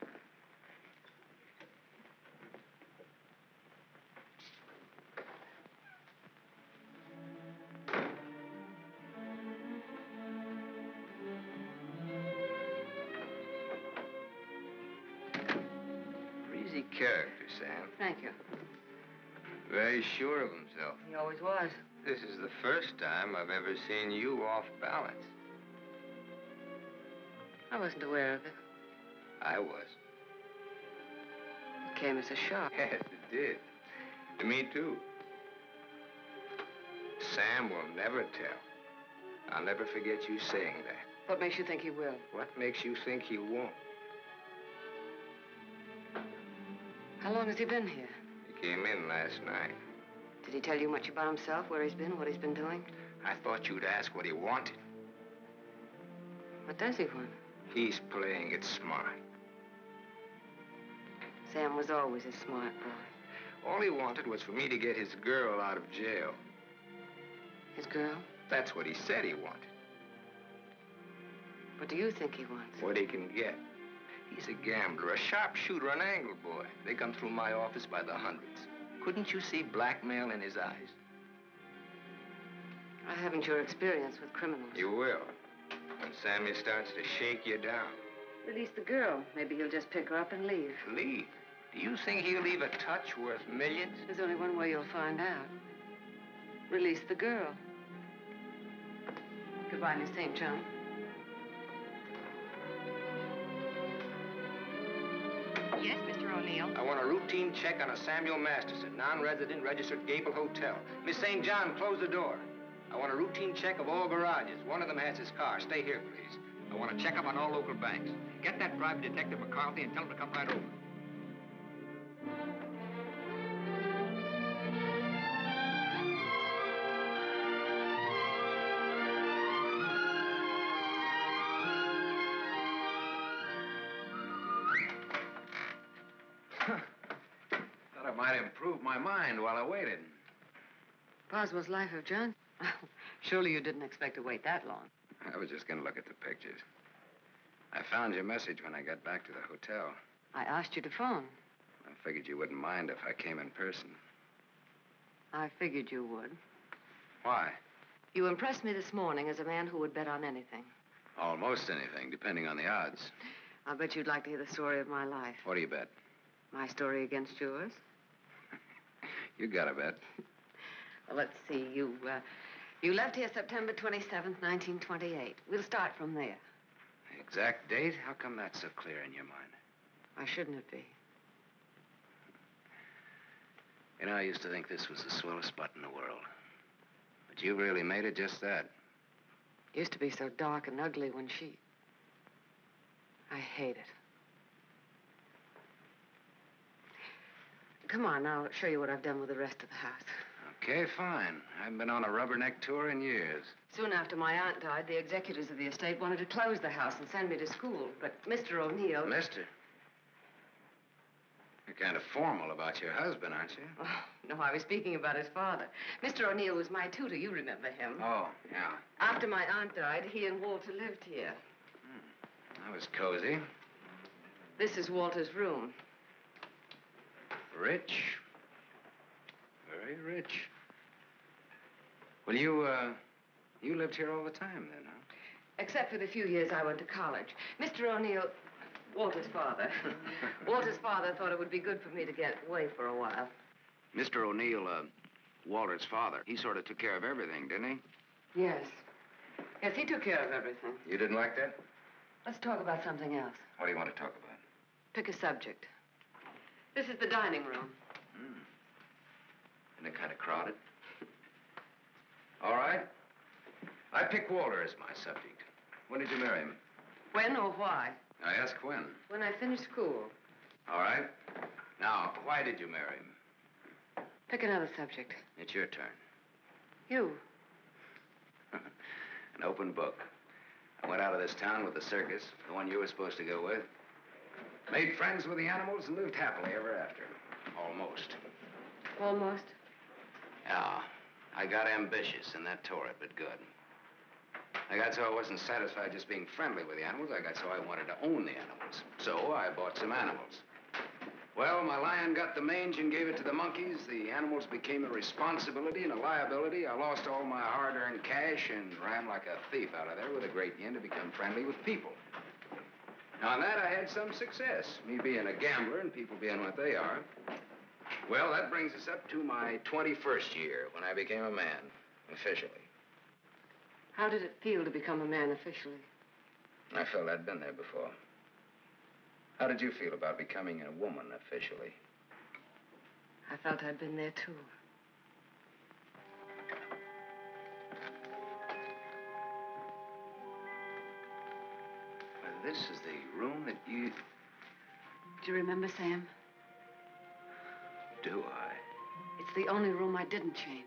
Breezy character, Sam. Thank you. Very sure of himself. He always was. This is the first time I've ever seen you off balance. I wasn't aware of it. I was. It came as a shock. Yes, it did. To me, too. Sam will never tell. I'll never forget you saying that. What makes you think he will? What makes you think he won't? How long has he been here? He came in last night. Did he tell you much about himself, where he's been, what he's been doing? I thought you'd ask what he wanted. What does he want? He's playing it smart. Sam was always a smart boy. All he wanted was for me to get his girl out of jail. His girl? That's what he said he wanted. What do you think he wants? What he can get. He's a gambler, a sharpshooter, an angle boy. They come through my office by the hundreds. Couldn't you see blackmail in his eyes? I haven't your experience with criminals. You will. When Sammy starts to shake you down. Release the girl. Maybe he'll just pick her up and leave. Leave? Do you think he'll leave a touch worth millions? There's only one way you'll find out. Release the girl. Goodbye, Miss St. John. Yes, Mr. O'Neill. I want a routine check on a Samuel Masterson, non-resident, registered Gable Hotel. Miss St. John, close the door. I want a routine check of all garages. One of them has his car. Stay here, please. I want to check up on all local banks. Get that private detective McCarthy and tell him to come right over. Thought I might improve my mind while I waited. Boswell's Life of John? Surely you didn't expect to wait that long. I was just going to look at the pictures. I found your message when I got back to the hotel. I asked you to phone. I figured you wouldn't mind if I came in person. I figured you would. Why? You impressed me this morning as a man who would bet on anything. Almost anything, depending on the odds. I'll bet you'd like to hear the story of my life. What do you bet? My story against yours. You got a bet. Well, let's see. You left here September 27th, 1928. We'll start from there. The exact date? How come that's so clear in your mind? Why shouldn't it be? You know, I used to think this was the swellest spot in the world. But you really made it just that. Used to be so dark and ugly when she... I hate it. Come on, I'll show you what I've done with the rest of the house. Okay, fine. I haven't been on a rubberneck tour in years. Soon after my aunt died, the executors of the estate wanted to close the house and send me to school. But Mr. O'Neill... Mister? You're kind of formal about your husband, aren't you? Oh, no, I was speaking about his father. Mr. O'Neill was my tutor. You remember him. Oh, yeah. After my aunt died, he and Walter lived here. That was cozy. This is Walter's room. Rich. Very rich. Well, you lived here all the time then, huh? Except for the few years I went to college. Mr. O'Neill, Walter's father. Walter's father thought it would be good for me to get away for a while. Mr. O'Neill, Walter's father, he sort of took care of everything, didn't he? Yes. Yes, he took care of everything. You didn't like that? Let's talk about something else. What do you want to talk about? Pick a subject. This is the dining room. Isn't it kind of crowded? All right. I pick Walter as my subject. When did you marry him? When or why? I ask when. When I finished school. All right. Now, why did you marry him? Pick another subject. It's your turn. You. An open book. I went out of this town with the circus, the one you were supposed to go with. Made friends with the animals and lived happily ever after. Almost. Almost? Yeah. I got ambitious, and that tore it, but good. I got so I wasn't satisfied just being friendly with the animals. I got so I wanted to own the animals. So I bought some animals. Well, my lion got the mange and gave it to the monkeys. The animals became a responsibility and a liability. I lost all my hard-earned cash and ran like a thief out of there with a great yen to become friendly with people. Now, on that, I had some success, me being a gambler and people being what they are. Well, that brings us up to my 21st year, when I became a man, officially. How did it feel to become a man officially? I felt I'd been there before. How did you feel about becoming a woman officially? I felt I'd been there, too. Well, this is the room that you... Do you remember, Sam? Do I? It's It's the only room I didn't change.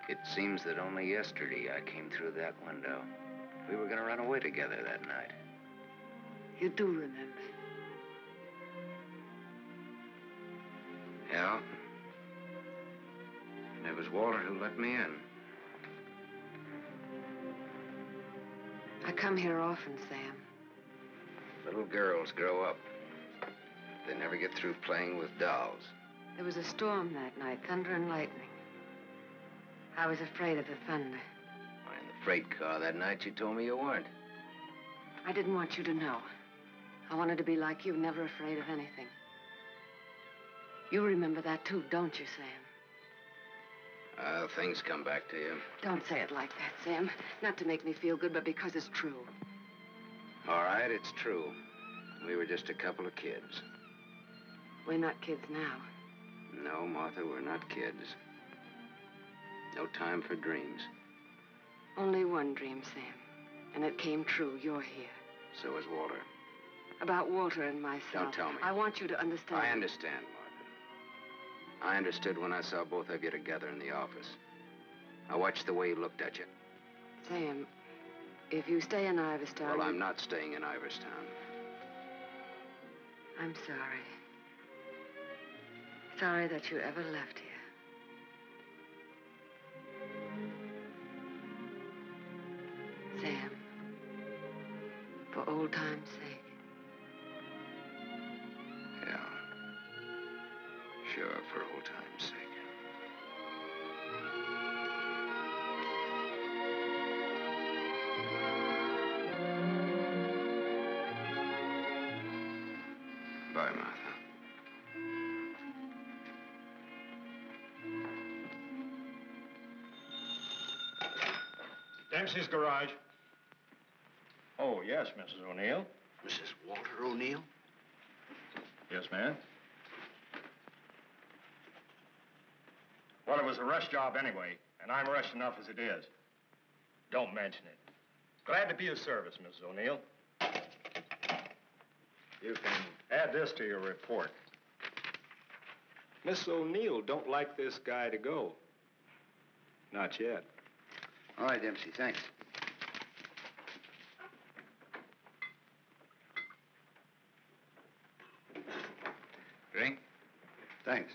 It seems that only yesterday I came through that window. We were going to run away together that night. You do remember. Yeah. And it was Walter who let me in. I come here often, Sam. Little girls grow up. They never get through playing with dolls. There was a storm that night, thunder and lightning. I was afraid of the thunder. Why, in the freight car that night, you told me you weren't. I didn't want you to know. I wanted to be like you, never afraid of anything. You remember that too, don't you, Sam? Things come back to you. Don't say it like that, Sam. Not to make me feel good, but because it's true. All right, it's true. We were just a couple of kids. We're not kids now. No, Martha, we're not kids. No time for dreams. Only one dream, Sam. And it came true. You're here. So is Walter. About Walter and myself. Don't tell me. I want you to understand. I understand, Martha. I understood when I saw both of you together in the office. I watched the way he looked at you. Sam, if you stay in Iverstown... Well, I'm not staying in Iverstown. I'm sorry. Sorry that you ever left here. Sam, for old time's sake. Yeah. Sure, for old time's sake. Bye, Martha. Dempsey's garage. Oh, yes, Mrs. O'Neill. Mrs. Walter O'Neill? Yes, ma'am. Well, it was a rush job anyway, and I'm rushed enough as it is. Don't mention it. Glad to be of service, Mrs. O'Neill. You can add this to your report. Miss O'Neill don't like this guy to go. Not yet. All right, Dempsey, thanks. Drink? Thanks.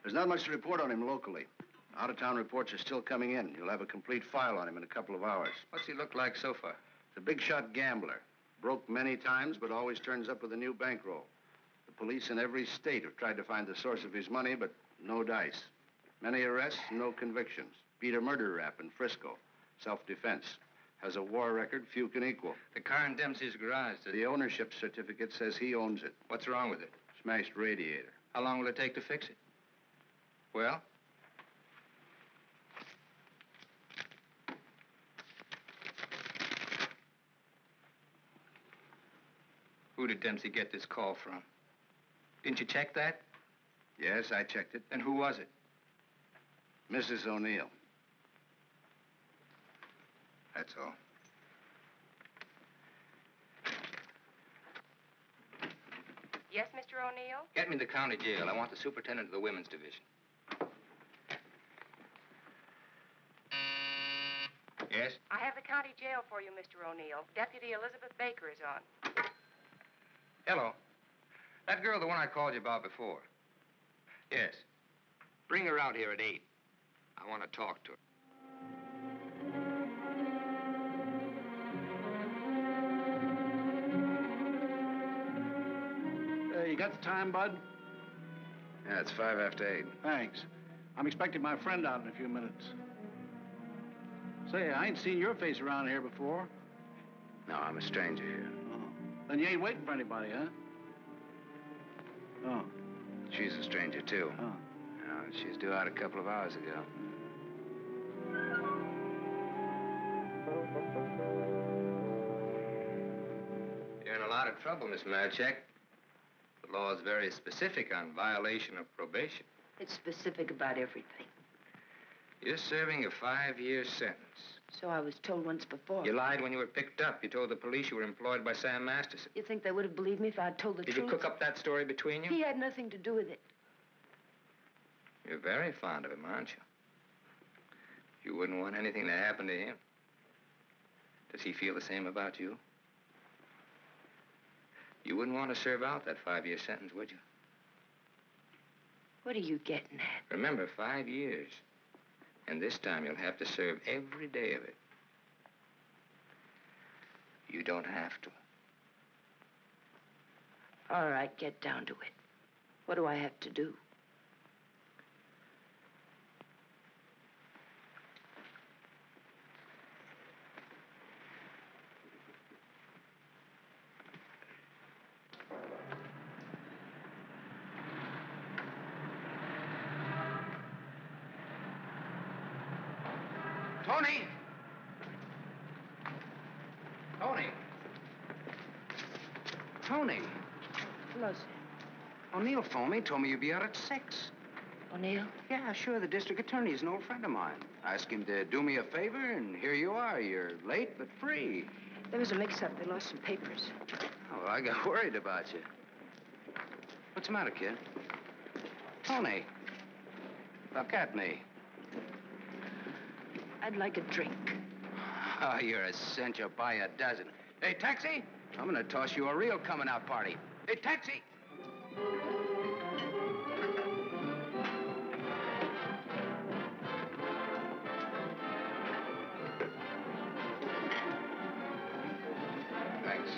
There's not much to report on him locally. Out-of-town reports are still coming in. You'll have a complete file on him in a couple of hours. What's he look like so far? He's a big-shot gambler. Broke many times, but always turns up with a new bankroll. The police in every state have tried to find the source of his money, but no dice. Many arrests, no convictions. Beat a murder rap in Frisco. Self-defense. Has a war record few can equal. The car in Dempsey's garage. The ownership certificate says he owns it. What's wrong with it? Smashed radiator. How long will it take to fix it? Well? Who did Dempsey get this call from? Didn't you check that? Yes, I checked it. Then who was it? Mrs. O'Neill. That's all. Yes, Mr. O'Neill? Get me to the county jail. I want the superintendent of the women's division. Yes? I have the county jail for you, Mr. O'Neill. Deputy Elizabeth Baker is on. Hello. That girl, the one I called you about before. Yes. Bring her out here at 8. I want to talk to her. You got the time, Bud? Yeah, it's 5 after 8. Thanks. I'm expecting my friend out in a few minutes. Say, I ain't seen your face around here before. No, I'm a stranger here. Oh. Then you ain't waiting for anybody, huh? Oh. She's a stranger, too. Oh. She's due out a couple of hours ago. You're in a lot of trouble, Miss Marchek. The law is very specific on violation of probation. It's specific about everything. You're serving a 5-year sentence. So I was told once before. You lied when you were picked up. You told the police you were employed by Sam Masterson. You think they would have believed me if I'd told the truth? Did you cook up that story between you? He had nothing to do with it. You're very fond of him, aren't you? You wouldn't want anything to happen to him. Does he feel the same about you? You wouldn't want to serve out that 5-year sentence, would you? What are you getting at? Remember, 5 years. And this time you'll have to serve every day of it. You don't have to. All right, get down to it. What do I have to do? Tony! Tony! Tony! Hello, Sam. O'Neill phoned me, told me you'd be out at 6. O'Neill? Yeah, sure. The district attorney is an old friend of mine. I asked him to do me a favor, and here you are. You're late, but free. There was a mix-up. They lost some papers. Oh, well, I got worried about you. What's the matter, kid? Tony. Look at me. I'd like a drink. Oh, you're a cinch. You'll buy a dozen. Hey, taxi! I'm gonna toss you a real coming-out party. Hey, taxi! Thanks.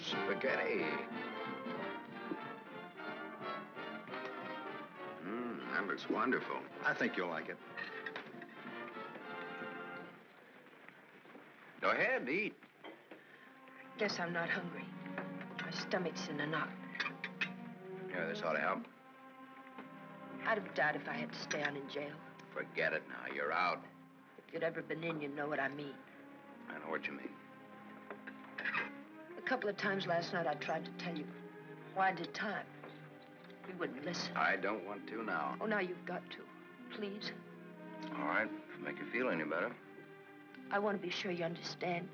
Spaghetti. That looks wonderful. I think you'll like it. Go ahead, eat. Guess I'm not hungry. My stomach's in a knot. Here, this ought to help. I'd have died if I had to stay on in jail. Forget it now. You're out. If you'd ever been in, you'd know what I mean. I know what you mean. A couple of times last night I tried to tell you. Why did time? You wouldn't listen. I don't want to now. Oh, now you've got to. Please. All right. If it make you feel any better. I want to be sure you understand.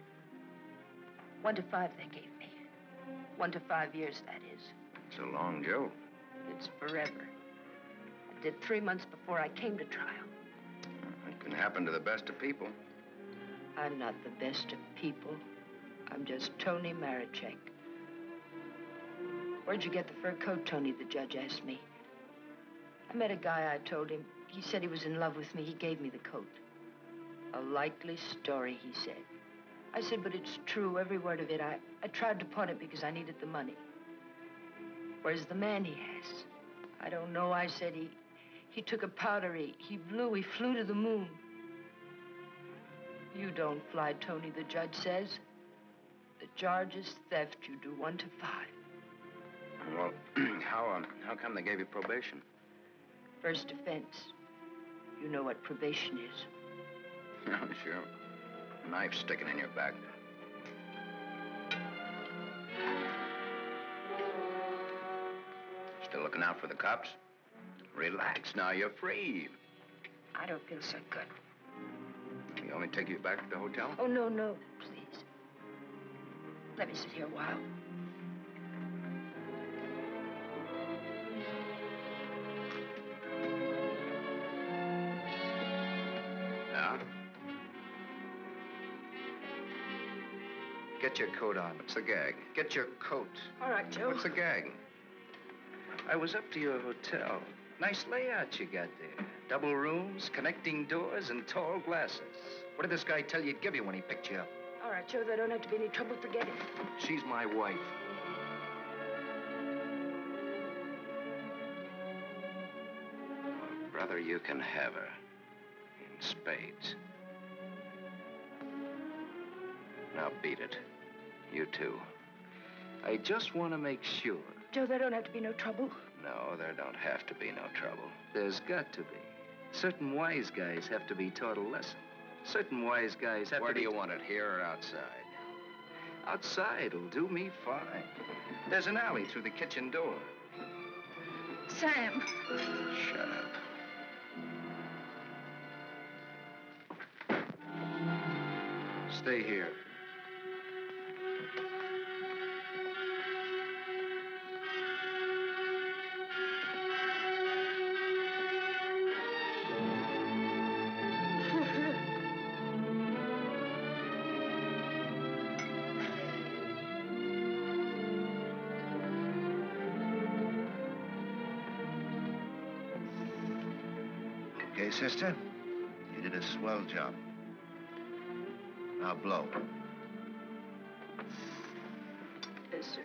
1 to 5 they gave me. 1 to 5 years, that is. It's a long joke. It's forever. I did 3 months before I came to trial. It can happen to the best of people. I'm not the best of people. I'm just Tony Marichek. Where'd you get the fur coat, Tony? The judge asked me. I met a guy, I told him. He said he was in love with me. He gave me the coat. A likely story, he said. I said, but it's true, every word of it. I tried to pawn it because I needed the money. Where's the man he has? I don't know, I said. He took a powder, he flew to the moon. You don't fly, Tony, the judge says. The charge is theft. You do 1 to 5. Well, how come they gave you probation? First offense. You know what probation is. Yeah, sure. A knife sticking in your back. Still looking out for the cops? Relax now, you're free. I don't feel so good. You want me to take you back to the hotel? Oh, no, please. Let me sit here a while. Yeah? Get your coat on. What's the gag? Get your coat. All right, Joe. What's the gag? I was up to your hotel. Nice layout you got there. Double rooms, connecting doors, and tall glasses. What did this guy tell you he'd give you when he picked you up? All right, Joe, there don't have to be any trouble forgetting. She's my wife. Well, brother, you can have her. In spades. Now beat it. You too. I just want to make sure. Joe, there don't have to be no trouble. No, there don't have to be no trouble. There's got to be. Certain wise guys have to be taught a lesson. Certain wise guys have to be... Where do you want it, here or outside? Outside'll do me fine. There's an alley through the kitchen door. Sam. Shut up. Stay here. Okay, sister? You did a swell job. Now blow. Yes, sir.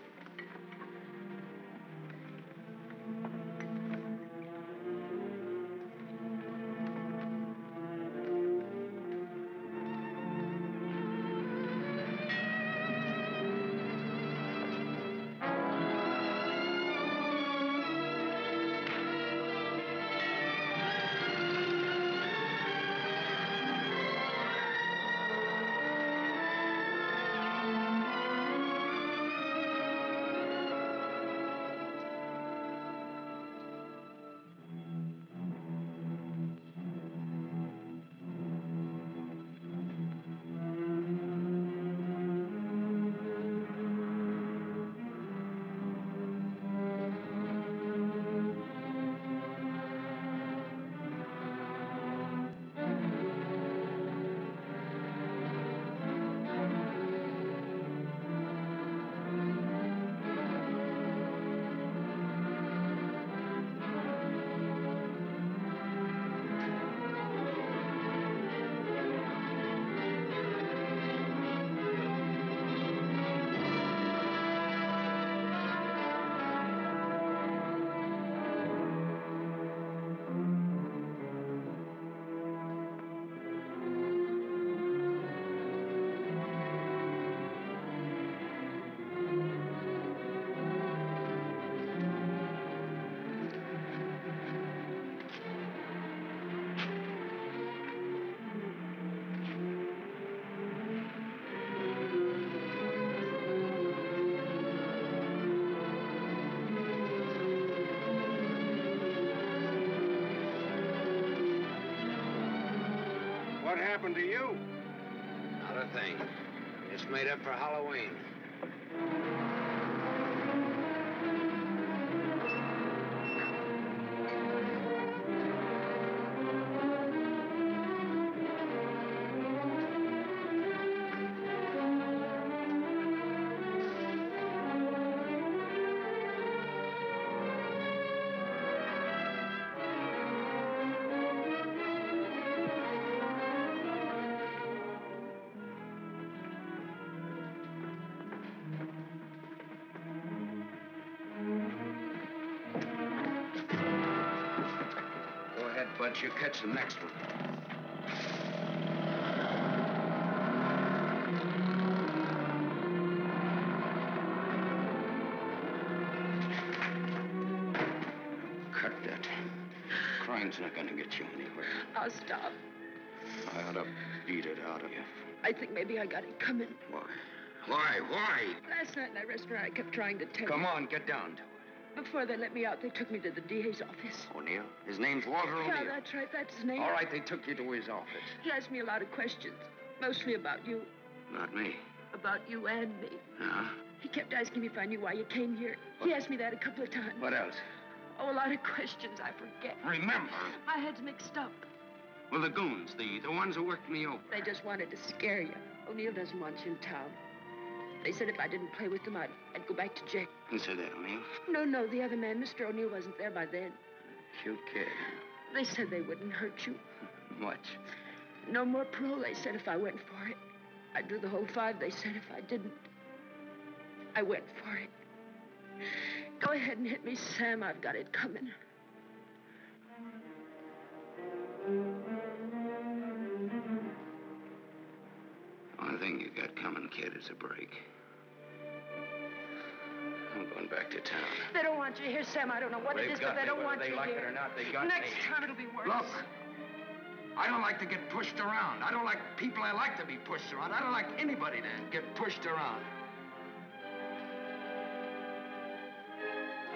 What happened to you? Not a thing. Just made up for Halloween. But you catch the next one. Cut that. Crime's not gonna get you anywhere. I'll stop. I ought to beat it out of you. I think maybe I got it coming. Why? Why? Last night in that restaurant, I kept trying to tell Come you. on, get down to it. Before they let me out, they took me to the DA's office. O'Neill? His name's Walter O'Neill. Yeah, that's right. That's his name. All right, they took you to his office. He asked me a lot of questions, mostly about you. Not me. About you and me. Huh? He kept asking me if I knew why you came here. He asked me that a couple of times. What else? Oh, a lot of questions I forget. Remember? My head's mixed up. Well, the goons, the ones who worked me over. They just wanted to scare you. O'Neill doesn't want you in town. They said if I didn't play with them, I'd go back to jail. Who said that, O'Neill? No, the other man, Mr. O'Neill, wasn't there by then. Cute kid. They said they wouldn't hurt you. Much. No more parole, they said, if I went for it. I'd do the whole 5, they said, if I didn't. I went for it. Go ahead and hit me, Sam. I've got it coming. One thing you got coming, kid, is a break. I'm going back to town. They don't want you here, Sam. I don't know what it is, but they don't want you here. Whether they like it or not, they got me. Next time it'll be worse. Look, I don't like to get pushed around. I don't like people I like to be pushed around. I don't like anybody to get pushed around.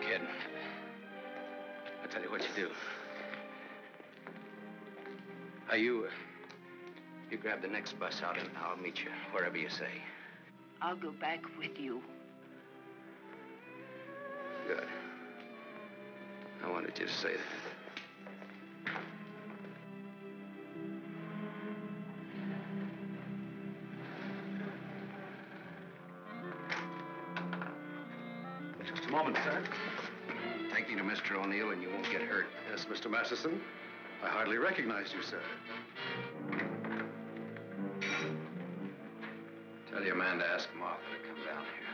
Kid, I'll tell you what you do. You grab the next bus out and I'll meet you wherever you say. I'll go back with you. Good. I wanted you to say that. Moment, sir. Take me to Mr. O'Neill and you won't get hurt. Yes, Mr. Masterson. I hardly recognized you, sir. Tell your man to ask Martha to come down here.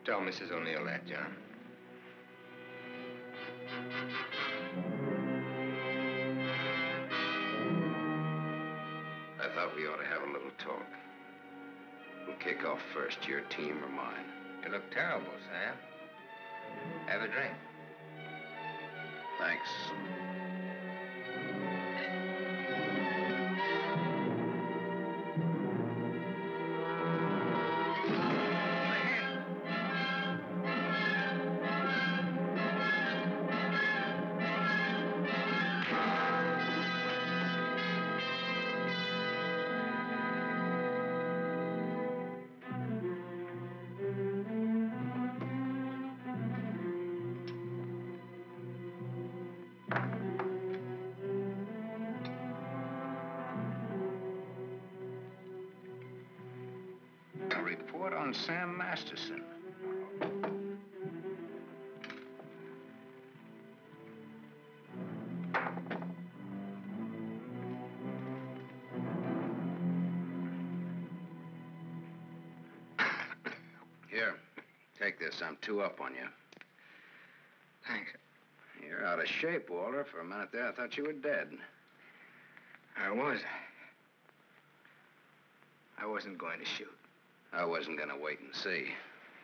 Tell Mrs. O'Neill that, John. I thought we ought to have a little talk. We'll kick off first, your team or mine. You look terrible, Sam. Have a drink. Thanks. A report on Sam Masterson. Here, take this. I'm 2 up on you. Thanks. You're out of shape, Walter. For a minute there, I thought you were dead. I was. I wasn't going to shoot. I wasn't going to wait and see.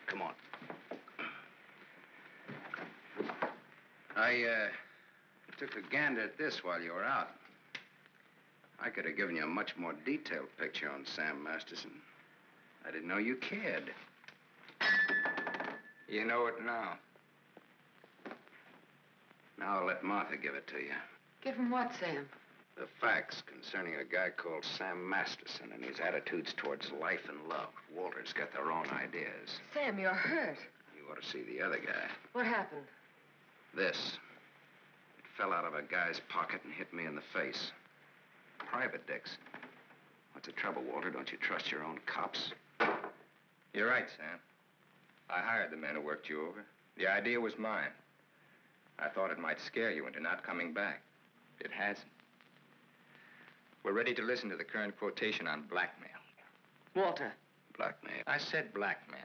Come on. I took a gander at this while you were out. I could have given you a much more detailed picture on Sam Masterson. I didn't know you cared. You know it now. Now I'll let Martha give it to you. Give him what, Sam? The facts concerning a guy called Sam Masterson and his attitudes towards life and love. Walter's got their own ideas. Sam, you're hurt. You ought to see the other guy. What happened? This. It fell out of a guy's pocket and hit me in the face. Private dicks. What's the trouble, Walter? Don't you trust your own cops? You're right, Sam. I hired the men who worked you over. The idea was mine. I thought it might scare you into not coming back. It hasn't. We're ready to listen to the current quotation on blackmail. Walter. Blackmail? I said blackmail.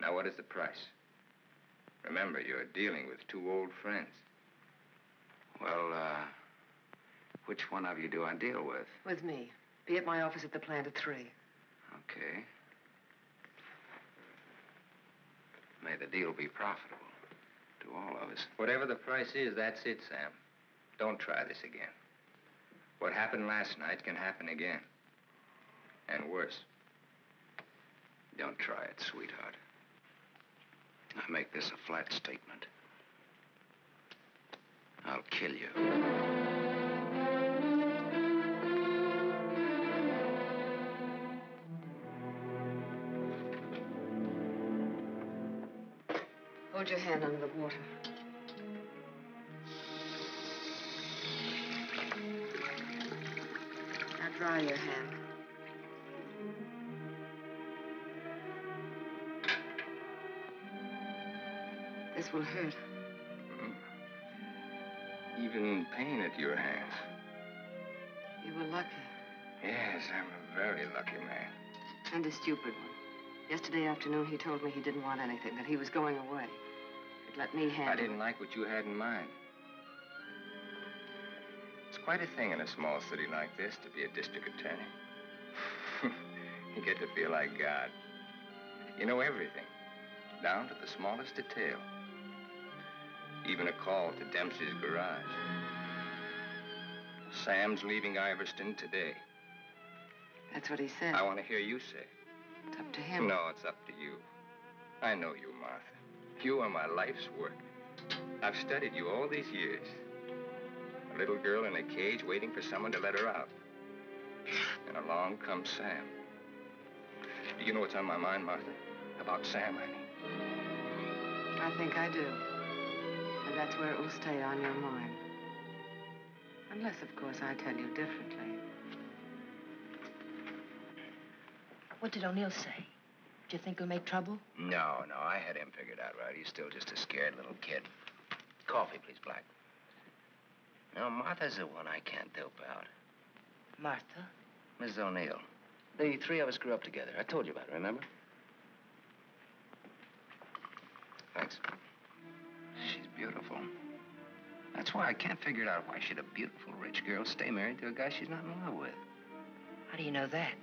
Now, what is the price? Remember, you're dealing with 2 old friends. Well, which one of you do I deal with? With me. Be at my office at the plant at 3. Okay. May the deal be profitable to all of us. Whatever the price is, that's it, Sam. Don't try this again. What happened last night can happen again. And worse. Don't try it, sweetheart. I make this a flat statement. I'll kill you. Hold your hand under the water. Now dry your hand. This will hurt. Even pain at your hands. You were lucky. Yes, I'm a very lucky man. And a stupid one. Yesterday afternoon, he told me he didn't want anything, that he was going away. He'd let me handle it. I didn't like what you had in mind. It's quite a thing in a small city like this to be a district attorney. You get to feel like God. You know everything, down to the smallest detail. Even a call to Dempsey's garage. Sam's leaving Iverston today. That's what he said. I want to hear you say it. It's up to him. No, it's up to you. I know you, Martha. You are my life's work. I've studied you all these years. A little girl in a cage waiting for someone to let her out. And along comes Sam. Do you know what's on my mind, Martha? About Sam, I mean. I think I do. And that's where it will stay on your mind. Unless, of course, I tell you differently. What did O'Neill say? Do you think he'll make trouble? No, I had him figured out right. He's still just a scared little kid. Coffee, please, Black. No, Martha's the one I can't dope out. Martha? Mrs. O'Neill. The three of us grew up together. I told you about it, remember? Thanks. She's beautiful. That's why I can't figure it out. Why should a beautiful rich girl stay married to a guy she's not in love with? How do you know that?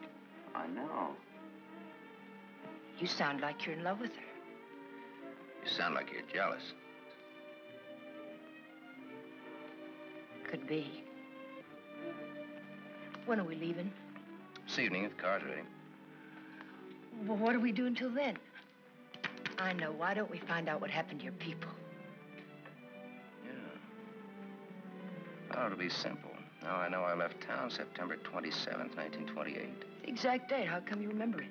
I know. You sound like you're in love with her. You sound like you're jealous. Could be. When are we leaving? This evening, if the car's ready. Well, what do we do until then? I know. Why don't we find out what happened to your people? Oh, it'll be simple. Now I know I left town September 27th, 1928. The exact date. How come you remember it?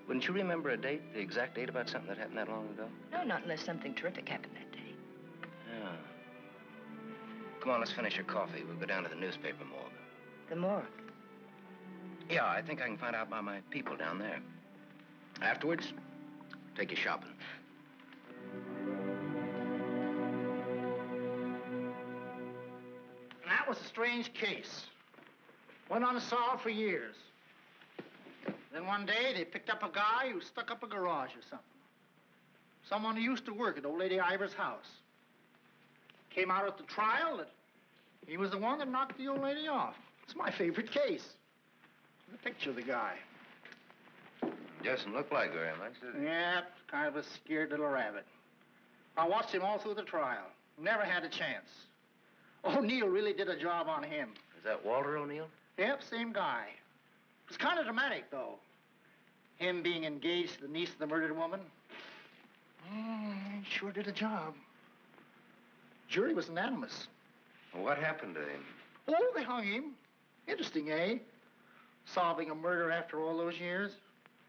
Wouldn't you remember a date, the exact date about something that happened that long ago? No, not unless something terrific happened that day. Yeah. Come on, let's finish your coffee. We'll go down to the newspaper morgue. The morgue? Yeah, I think I can find out about my people down there. Afterwards, take you shopping. That was a strange case. Went unsolved for years. Then one day, they picked up a guy who stuck up a garage or something. Someone who used to work at old lady Ivers' house. Came out at the trial that he was the one that knocked the old lady off. It's my favorite case. The picture of the guy. Doesn't look like very much, does it? Yeah, kind of a scared little rabbit. I watched him all through the trial. Never had a chance. O'Neill really did a job on him. Is that Walter O'Neill? Yep, same guy. It was kind of dramatic, though. Him being engaged to the niece of the murdered woman. He sure did a job. Jury was unanimous. What happened to him? Oh, they hung him. Interesting, eh? Solving a murder after all those years.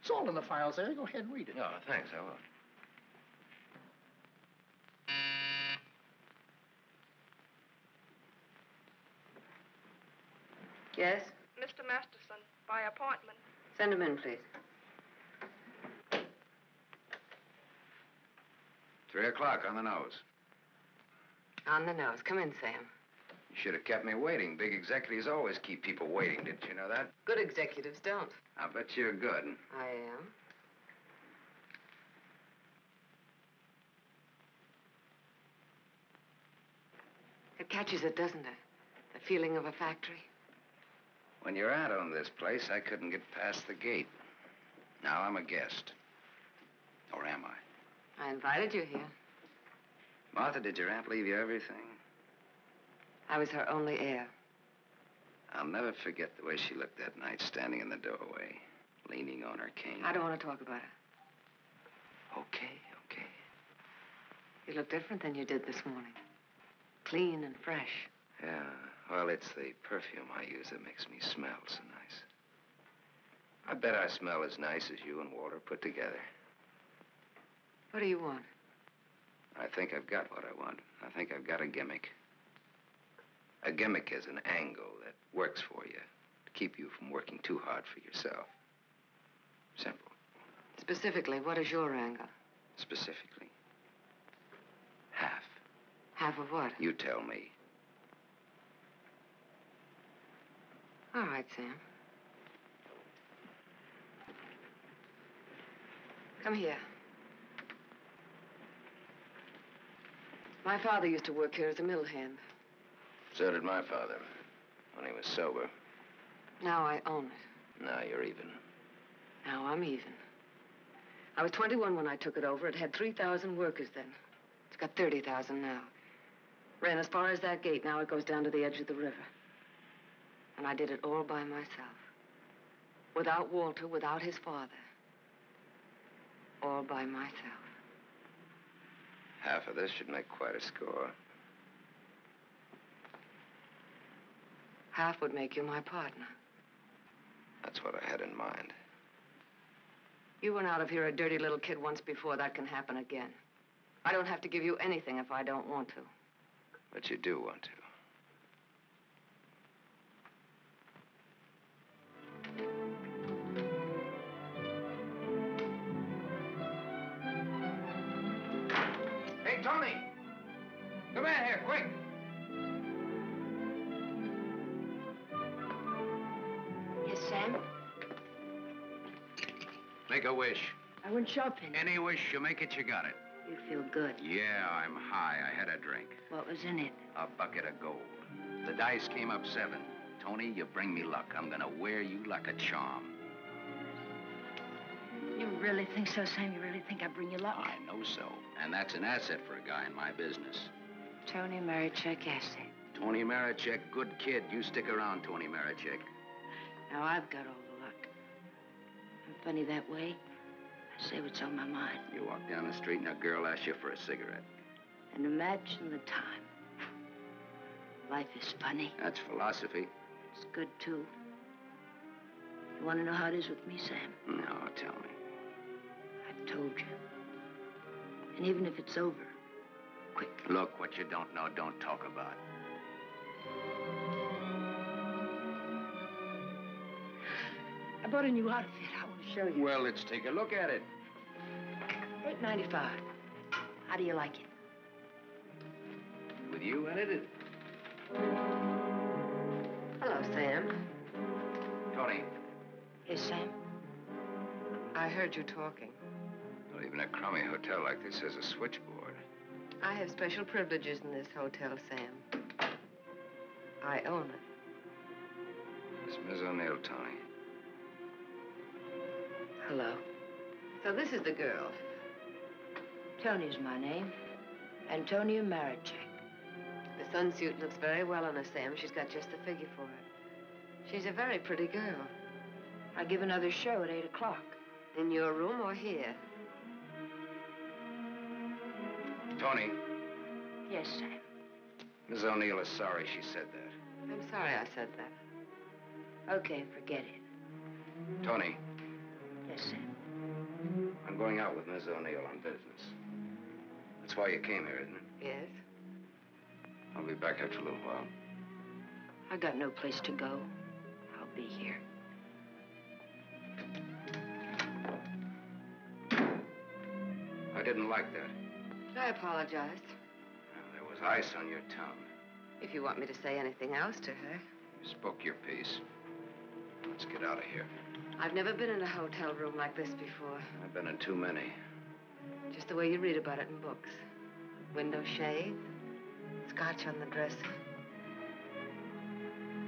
It's all in the files there. Go ahead and read it. Oh, thanks, I will. Yes? Mr. Masterson, by appointment. Send him in, please. 3 o'clock on the nose. On the nose. Come in, Sam. You should have kept me waiting. Big executives always keep people waiting. Didn't you know that? Good executives don't. I bet you're good. I am. It catches it, doesn't it? The feeling of a factory. When you're out on this place, I couldn't get past the gate. Now I'm a guest. Or am I? I invited you here. Martha, did your aunt leave you everything? I was her only heir. I'll never forget the way she looked that night, standing in the doorway, leaning on her cane. I don't want to talk about it. Okay. You look different than you did this morning. Clean and fresh. Yeah, well, it's the perfume I use that makes me smell so nice. I bet I smell as nice as you and Walter put together. What do you want? I think I've got what I want. I think I've got a gimmick. A gimmick is an angle that works for you to keep you from working too hard for yourself. Simple. Specifically, what is your angle? Specifically, half. Half of what? You tell me. All right, Sam. Come here. My father used to work here as a mill hand. So did my father, when he was sober. Now I own it. Now you're even. Now I'm even. I was 21 when I took it over. It had 3,000 workers then. It's got 30,000 now. Ran as far as that gate. Now it goes down to the edge of the river. And I did it all by myself. Without Walter, without his father. All by myself. Half of this should make quite a score. Half would make you my partner. That's what I had in mind. You went out of here a dirty little kid once before. That can happen again. I don't have to give you anything if I don't want to. But you do want to. Hey, Tony! Come in here, quick! Make a wish. I went shopping. Any wish you make it, you got it. You feel good. Yeah, I'm high. I had a drink. What was in it? A bucket of gold. The dice came up 7. Tony, you bring me luck. I'm gonna wear you like a charm. You really think so, Sam? You really think I bring you luck? I know so. And that's an asset for a guy in my business. Tony Marichek asset. Tony Marichek, good kid. You stick around, Tony Marichek. Now I've got all the luck. I'm funny that way. I say what's on my mind. You walk down the street and a girl asks you for a cigarette. And imagine the time. Life is funny. That's philosophy. It's good, too. You want to know how it is with me, Sam? No, tell me. I've told you. And even if it's over, quick. Look, what you don't know, don't talk about. I bought a new outfit. I want to show you. Well, let's take a look at it. $8.95. How do you like it? With you in it? Hello, Sam. Tony. Yes, Sam? I heard you talking. Well, even a crummy hotel like this has a switchboard. I have special privileges in this hotel, Sam. I own it. It's Miss O'Neill, Tony. Hello. So this is the girl. Tony's my name. Antonia Marichek. The sunsuit looks very well on her, Sam. She's got just the figure for it. She's a very pretty girl. I give another show at 8 o'clock. In your room or here? Tony. Yes, Sam. Miss O'Neill is sorry she said that. I'm sorry I said that. Okay, forget it. Tony. Yes, Sam. I'm going out with Miss O'Neill on business. That's why you came here, isn't it? Yes. I'll be back after a little while. I got no place to go. I'll be here. I didn't like that. I apologize. There was ice on your tongue. If you want me to say anything else to her. You spoke your piece. Let's get out of here. I've never been in a hotel room like this before. I've been in too many. Just the way you read about it in books. Window shade, scotch on the dresser.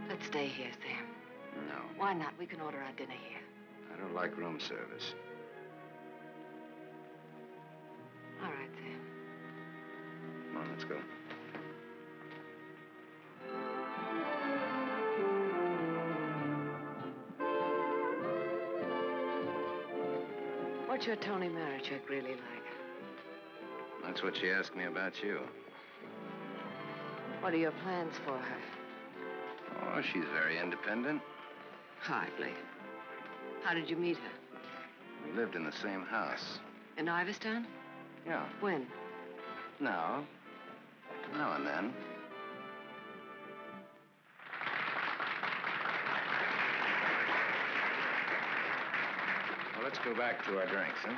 Let's stay here, Sam. No. Why not? We can order our dinner here. I don't like room service. All right, Sam. Come on, let's go. What's your Tony Marichek really like? That's what she asked me about you. What are your plans for her? Oh, she's very independent. Hardly. How did you meet her? We lived in the same house. In Iverstown? Yeah. When? Now and then. Well, let's go back to our drinks, huh?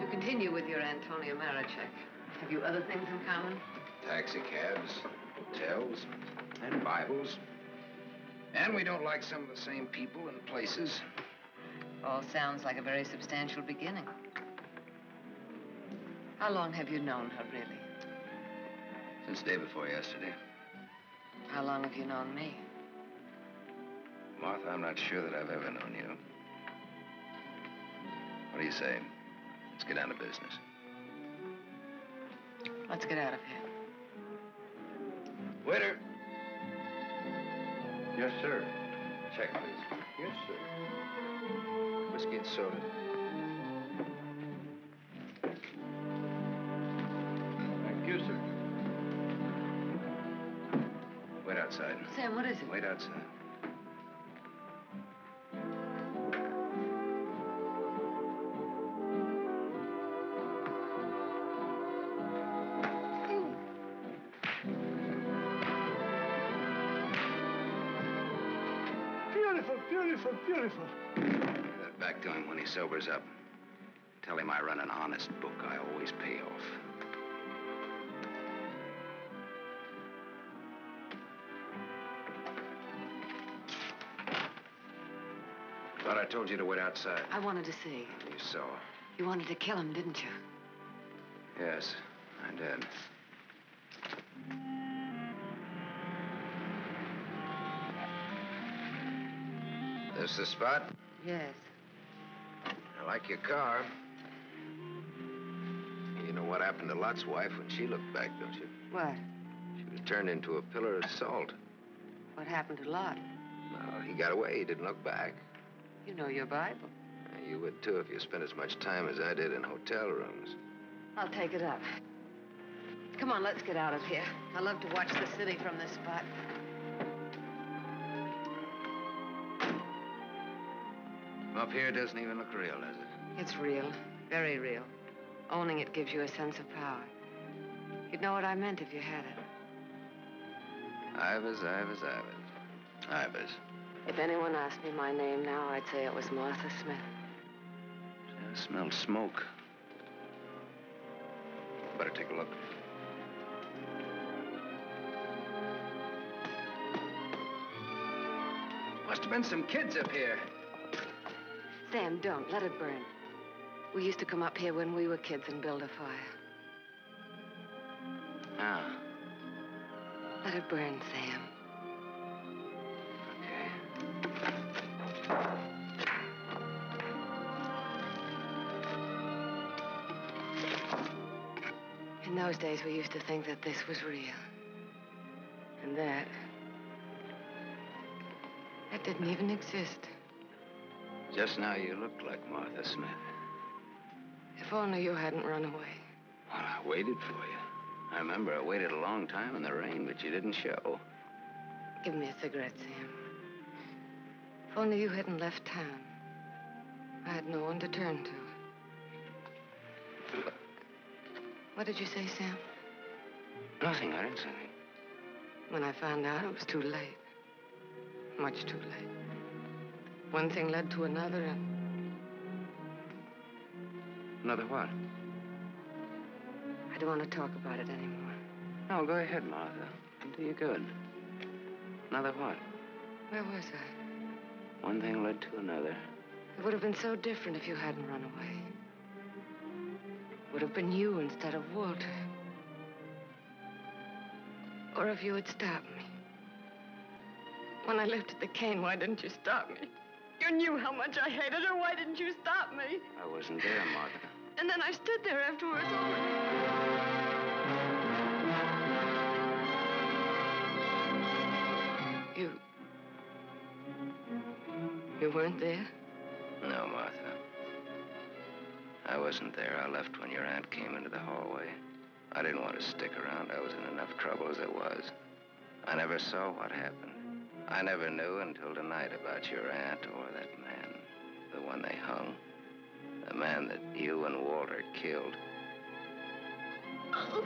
To continue with your Antonia Marichek, have you other things in common? Taxi cabs, hotels, and Bibles. And we don't like some of the same people and places. All sounds like a very substantial beginning. How long have you known her, really? Since day before yesterday. How long have you known me? Martha, I'm not sure that I've ever known you. What do you say? Let's get down to business. Let's get out of here. Waiter. Yes, sir. Check, please. Yes, sir. Whiskey and soda. Thank you, sir. Wait outside. Sam, what is it? Wait outside. Beautiful, beautiful. Give that back to him when he sobers up. Tell him I run an honest book. I always pay off. thought I told you to wait outside. I wanted to see. You saw. You wanted to kill him, didn't you? Yes, I did. This the spot? Yes. I like your car. You know what happened to Lot's wife when she looked back, don't you? What? She was turned into a pillar of salt. What happened to Lot? Well, he got away. He didn't look back. You know your Bible. You would, too, if you spent as much time as I did in hotel rooms. I'll take it up. Come on, let's get out of here. I love to watch the city from this spot. Up here doesn't even look real, does it? It's real. Very real. Owning it gives you a sense of power. You'd know what I meant if you had it. Ivers. Ivers. If anyone asked me my name now, I'd say it was Martha Smith. I smell smoke. Better take a look. Must have been some kids up here. Sam, don't. Let it burn. We used to come up here when we were kids and build a fire. Ah. Let it burn, Sam. In those days, we used to think that this was real. And that didn't even exist. Just now, you looked like Martha Smith. If only you hadn't run away. Well, I waited for you. I remember I waited a long time in the rain, but you didn't show. Give me a cigarette, Sam. If only you hadn't left town. I had no one to turn to. What did you say, Sam? Nothing. I didn't say anything. When I found out, it was too late. Much too late. One thing led to another, and... Another what? I don't want to talk about it anymore. No, go ahead, Martha. It'll do you good. Another what? Where was I? One thing led to another. It would have been so different if you hadn't run away. It would have been you instead of Walter. Or if you had stopped me. When I lifted the cane, why didn't you stop me? You knew how much I hated her. Why didn't you stop me? I wasn't there, Martha. And then I stood there afterwards. You weren't there? No, Martha. I wasn't there. I left when your aunt came into the hallway. I didn't want to stick around. I was in enough trouble as it was. I never saw what happened. I never knew until tonight about your aunt or that man, the one they hung. The man that you and Walter killed. Oh.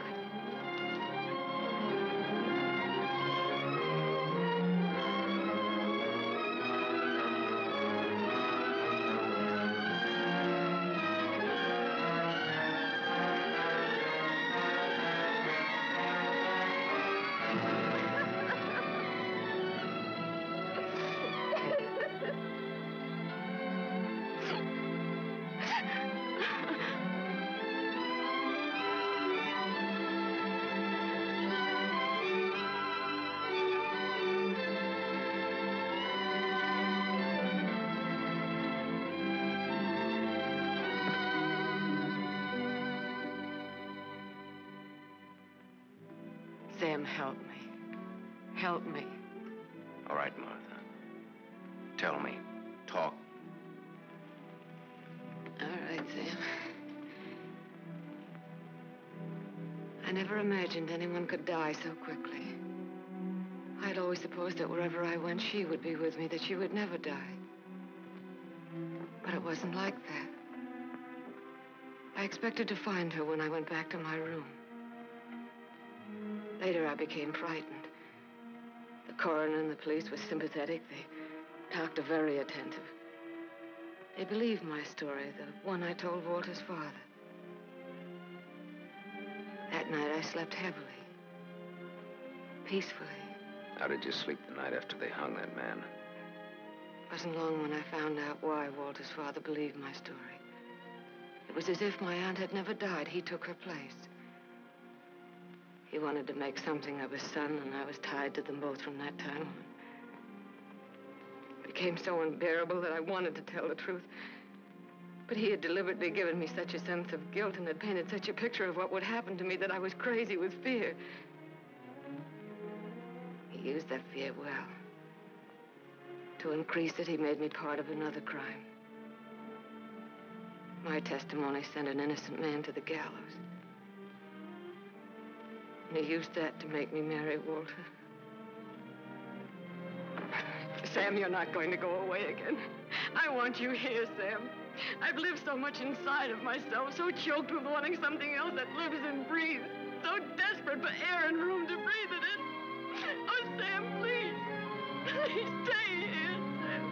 Sam, help me. Help me. All right, Martha. Tell me. Talk. All right, Sam. I never imagined anyone could die so quickly. I'd always supposed that wherever I went, she would be with me, that she would never die. But it wasn't like that. I expected to find her when I went back to my room. Later, I became frightened. The coroner and the police were sympathetic. They talked very attentive. They believed my story, the one I told Walter's father. That night, I slept heavily, peacefully. How did you sleep the night after they hung that man? It wasn't long when I found out why Walter's father believed my story. It was as if my aunt had never died. He took her place. He wanted to make something of his son, and I was tied to them both from that time on. It became so unbearable that I wanted to tell the truth. But he had deliberately given me such a sense of guilt and had painted such a picture of what would happen to me that I was crazy with fear. He used that fear well. To increase it, he made me part of another crime. My testimony sent an innocent man to the gallows. And he used that to make me marry Walter. Sam, you're not going to go away again. I want you here, Sam. I've lived so much inside of myself, so choked with wanting something else that lives and breathes, so desperate for air and room to breathe it in. Oh, Sam, please. Please stay here, Sam.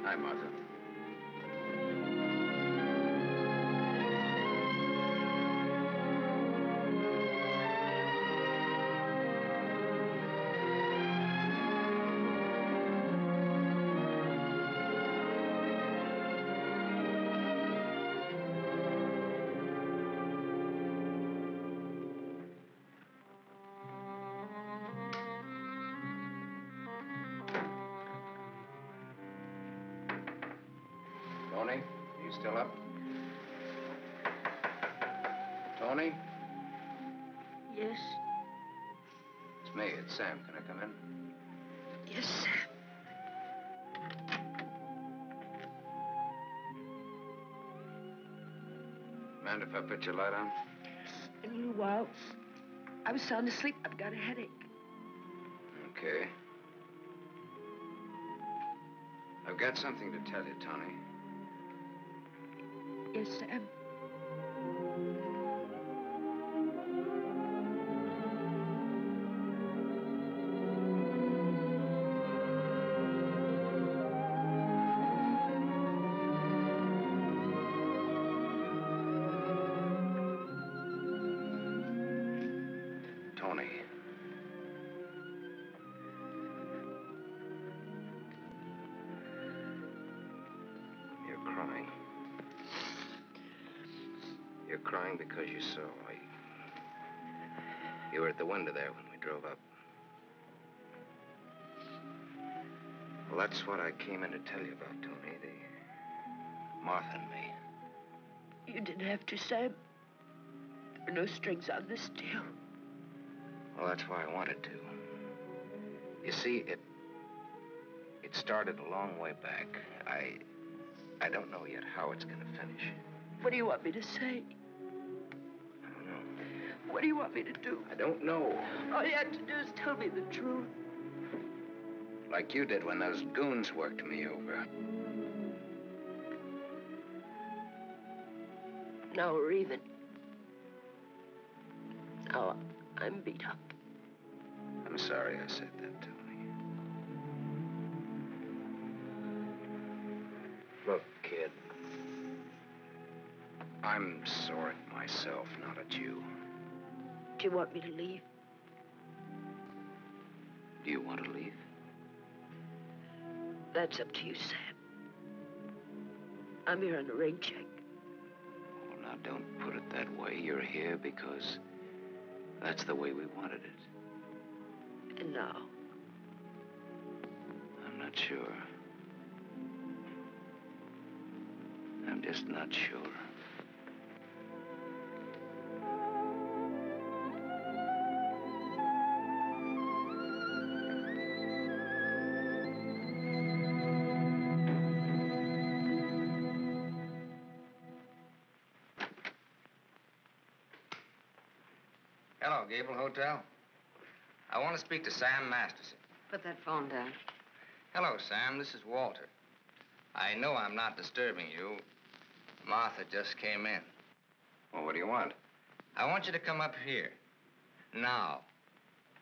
Hi, Martha. Tony, you still up? Tony? Yes? It's me. It's Sam. Can I come in? Yes, Sam. Mind if I put your light on? In a little while. I was sound asleep. I've got a headache. Okay. I've got something to tell you, Tony. Yes, Sam. Tony. You're crying. You're crying because you saw. You were at the window there when we drove up. Well, that's what I came in to tell you about, Tony. The Martha and me. You didn't have to, Sam. There were no strings on this deal. Well, that's why I wanted to. You see, it started a long way back. I don't know yet how it's going to finish. What do you want me to say? I don't know. What do you want me to do? I don't know. All you have to do is tell me the truth. Like you did when those goons worked me over. Now we're even. Now I'm beat up. I'm sorry I said that, Tony. Look, kid. I'm sore at myself, not at you. Do you want me to leave? Do you want to leave? That's up to you, Sam. I'm here on a rain check. Well, now, don't put it that way. You're here because that's the way we wanted it. And now? I'm not sure. I'm just not sure. Hello, Gable Hotel. I want to speak to Sam Masterson. Put that phone down. Hello, Sam. This is Walter. I know I'm not disturbing you. Martha just came in. Well, what do you want? I want you to come up here. Now.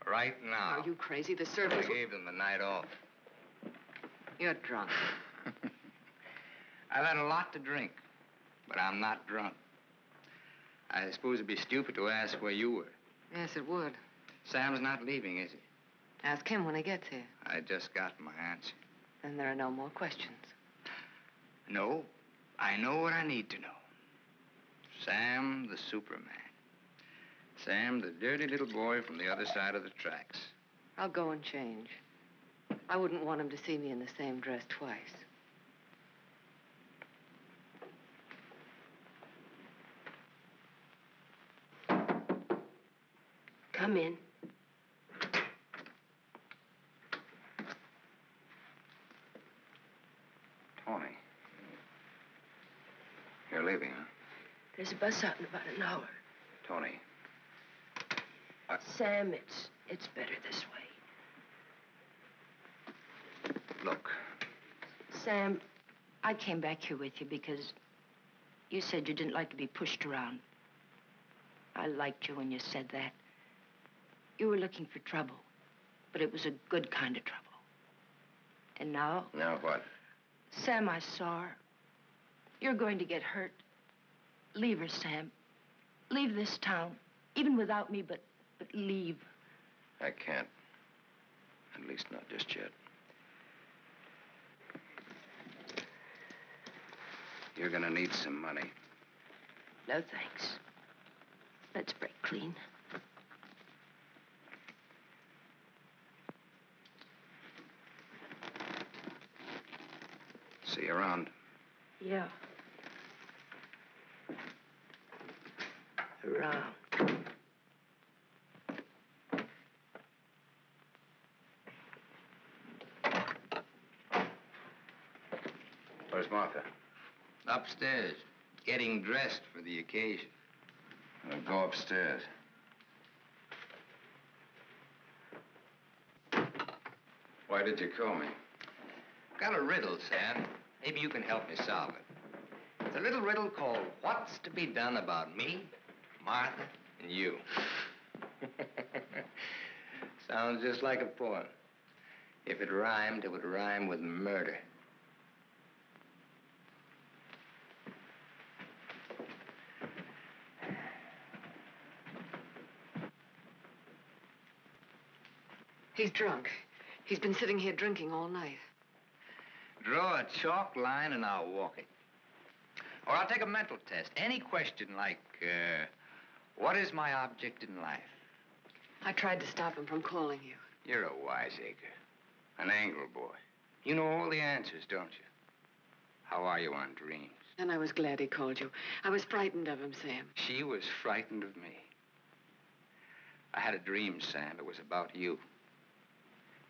Right now. Are you crazy? The servants... I gave them the night off. You're drunk. I've had a lot to drink, but I'm not drunk. I suppose it'd be stupid to ask where you were. Yes, it would. Sam's not leaving, is he? Ask him when he gets here. I just got my answer. Then there are no more questions. No, I know what I need to know. Sam, the Superman. Sam, the dirty little boy from the other side of the tracks. I'll go and change. I wouldn't want him to see me in the same dress twice. Come in. Tony. You're leaving, huh? There's a bus out in about an hour. Tony. Sam, it's better this way. Look. Sam, I came back here with you because you said you didn't like to be pushed around. I liked you when you said that. You were looking for trouble, but it was a good kind of trouble. And now? Now what? Sam, I saw her. You're going to get hurt. Leave her, Sam. Leave this town, even without me, but leave. I can't. At least not just yet. You're gonna need some money. No, thanks. Let's break clean. See you around. Yeah. Around. Where's Martha? Upstairs, getting dressed for the occasion. Well, go upstairs. Why did you call me? Got a riddle, Sam. Maybe you can help me solve it. It's a little riddle called What's to Be Done About Me, Martha, and You. Sounds just like a poem. If it rhymed, it would rhyme with murder. He's drunk. He's been sitting here drinking all night. Draw a chalk line and I'll walk it. Or I'll take a mental test. Any question like, what is my object in life? I tried to stop him from calling you. You're a wiseacre. An angle boy. You know all the answers, don't you? How are you on dreams? And I was glad he called you. I was frightened of him, Sam. She was frightened of me. I had a dream, Sam. It was about you.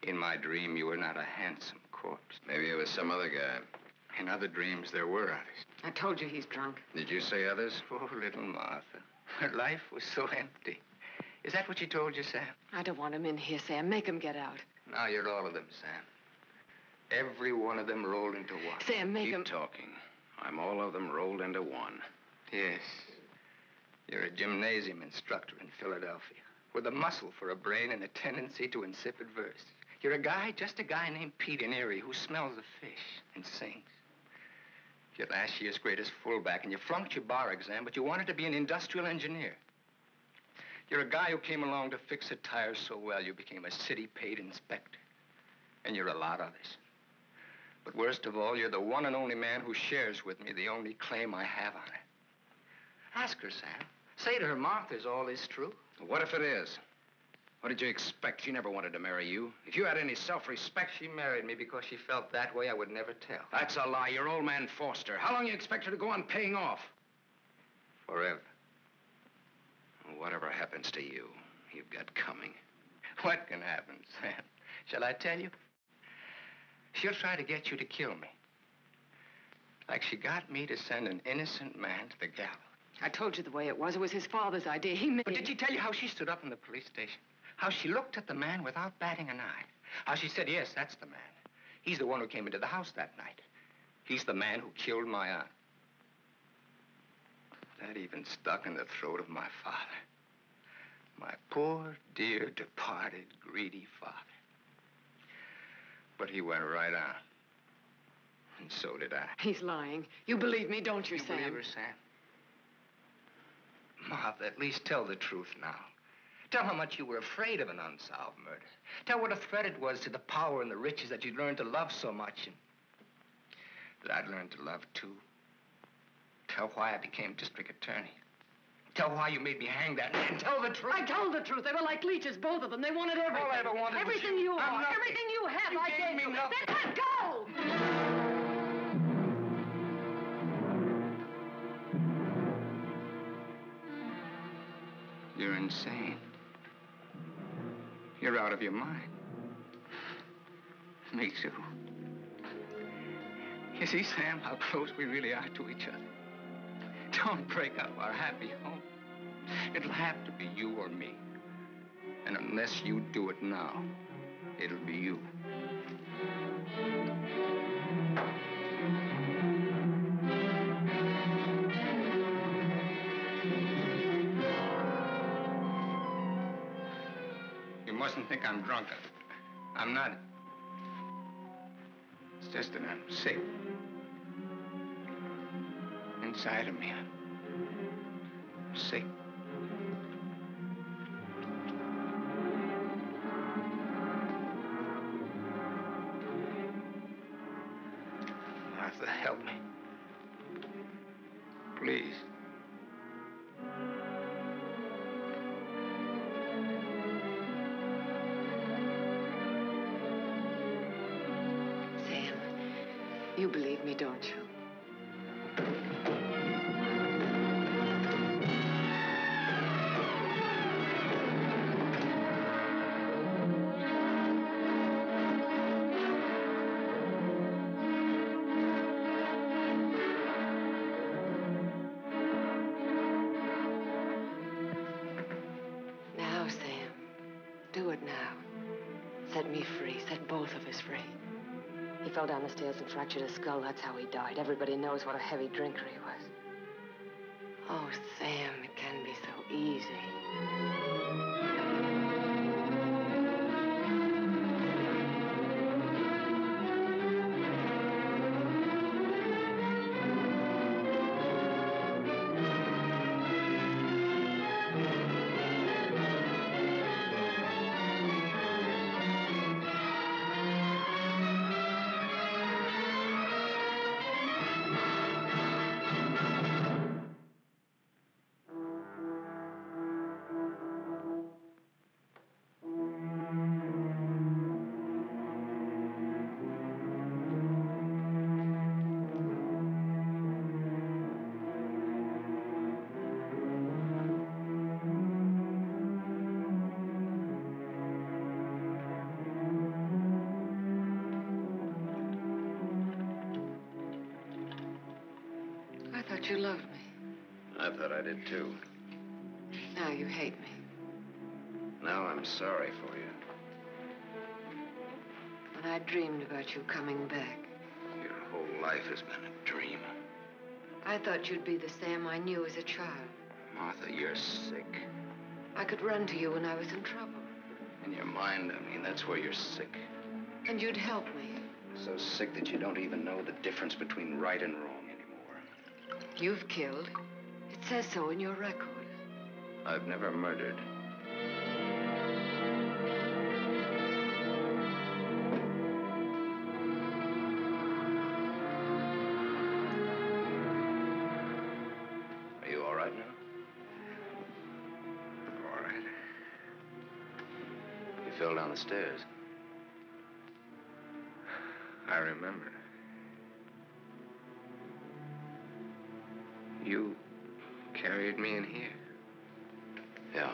In my dream, you were not a handsome corpse. Maybe it was some other guy. In other dreams, there were others. I told you he's drunk. Did you say others? Oh, little Martha. Her life was so empty. Is that what she told you, Sam? I don't want him in here, Sam. Make him get out. Now you're all of them, Sam. Every one of them rolled into one. Sam, make him... Keep talking. I'm all of them rolled into one. Yes. You're a gymnasium instructor in Philadelphia with a muscle for a brain and a tendency to insipid verse. You're a guy, just a guy named Pete in Erie who smells the fish and sings. You're last year's greatest fullback, and you flunked your bar exam, but you wanted to be an industrial engineer. You're a guy who came along to fix a tire so well you became a city-paid inspector. And you're a lot of others. But worst of all, you're the one and only man who shares with me the only claim I have on her. Ask her, Sam. Say to her, Martha, is all this true? What if it is? What did you expect? She never wanted to marry you. If you had any self-respect... She married me because she felt that way. I would never tell. That's a lie. Your old man forced her. How long do you expect her to go on paying off? Forever. Whatever happens to you, you've got coming. What can happen, Sam? Shall I tell you? She'll try to get you to kill me. Like she got me to send an innocent man to the gallows. I told you the way it was. It was his father's idea. He made... But did she tell you how she stood up in the police station? How she looked at the man without batting an eye? How she said, yes, that's the man. He's the one who came into the house that night. He's the man who killed my aunt. That even stuck in the throat of my father. My poor, dear, departed, greedy father. But he went right on. And so did I. He's lying. You believe me, don't you, Sam? Believe her, Sam? Martha, at least tell the truth now. Tell how much you were afraid of an unsolved murder. Tell what a threat it was to the power and the riches that you'd learned to love so much and that I'd learned to love too. Tell why I became district attorney. Tell why you made me hang that man. Tell the truth. I told the truth. They were like leeches, both of them. They wanted everything. All I ever wanted everything was you I'm are, nothing. everything you have, You I gave gave me you. nothing. Then let go! You're insane. You're out of your mind. Me too. You see, Sam, how close we really are to each other. Don't break up our happy home. It'll have to be you or me. And unless you do it now, it'll be you. You mustn't think I'm drunk. I'm not. It's just that I'm sick. Inside of me, I'm sick. Martha, help me. Please. Sam, you believe me, don't you? Now, Sam, do it now. Set me free. Set both of us free. He fell down the stairs and fractured his skull. That's how he died. Everybody knows what a heavy drinker he was. Oh, Sam, it can be so easy. I thought you loved me. I thought I did, too. Now you hate me. Now I'm sorry for you. When I dreamed about you coming back, Your whole life has been a dream. I thought you'd be the Sam I knew as a child. Martha, you're sick. I could run to you when I was in trouble. In your mind, I mean, that's where you're sick. And you'd help me. So sick that you don't even know the difference between right and wrong anymore. You've killed. It says so in your record. I've never murdered. Are you all right now? All right. You fell down the stairs. I remember. You carried me in here. Yeah.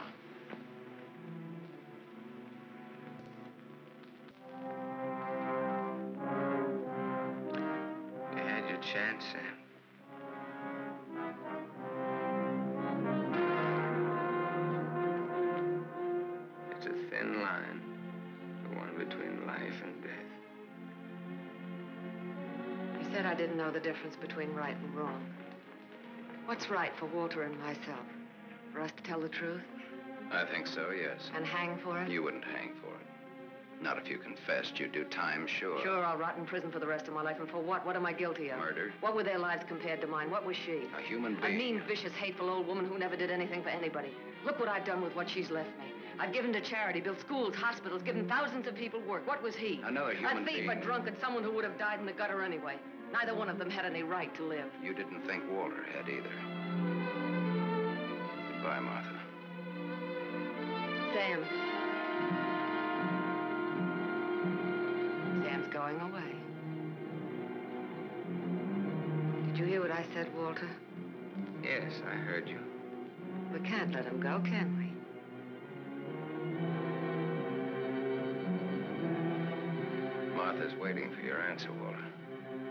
You had your chance, Sam. It's a thin line, the one between life and death. You said I didn't know the difference between right and wrong. What's right for Walter and myself? For us to tell the truth? I think so, yes. And hang for it? You wouldn't hang for it. Not if you confessed. You'd do time, sure. Sure, I'll rot in prison for the rest of my life. And for what? What am I guilty of? Murder. What were their lives compared to mine? What was she? A human A being. mean, vicious, hateful old woman who never did anything for anybody. Look what I've done with what she's left me. I've given to charity, built schools, hospitals, given thousands of people work. What was he? Another human being. A thief, a drunkard, someone who would have died in the gutter anyway. Neither one of them had any right to live. You didn't think Walter had either. Goodbye, Martha. Sam. Sam's going away. Did you hear what I said, Walter? Yes, I heard you. We can't let him go, can we? Martha's waiting for your answer, Walter.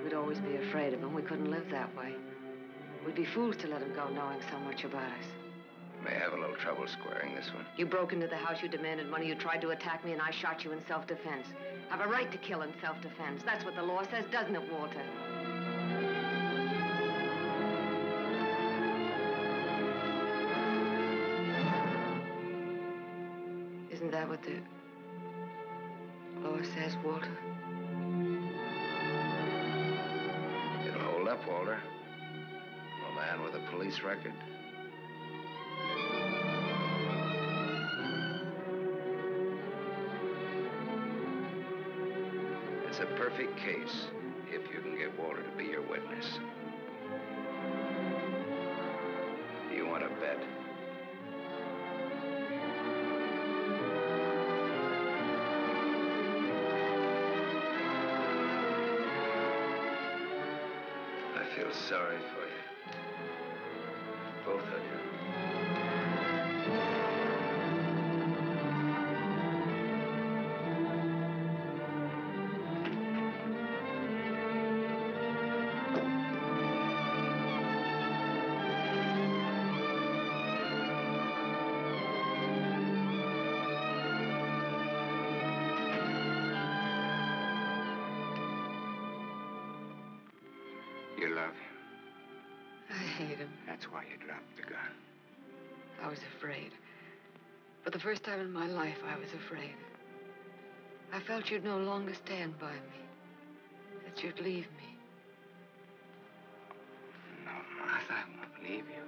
We'd always be afraid of him. We couldn't live that way. We'd be fools to let him go knowing so much about us. May have a little trouble squaring this one. You broke into the house, you demanded money, you tried to attack me, and I shot you in self-defense. Have a right to kill in self-defense. That's what the law says, doesn't it, Walter? Isn't that what the law says, Walter? It'll hold up, Walter. A man with a police record. It's a perfect case if you can get Walter to be your witness. Do you want to bet? I feel sorry for you. Both of you. You love him. I hate him. That's why you dropped the gun. I was afraid. For the first time in my life, I was afraid. I felt you'd no longer stand by me. That you'd leave me. No, Martha, I won't leave you.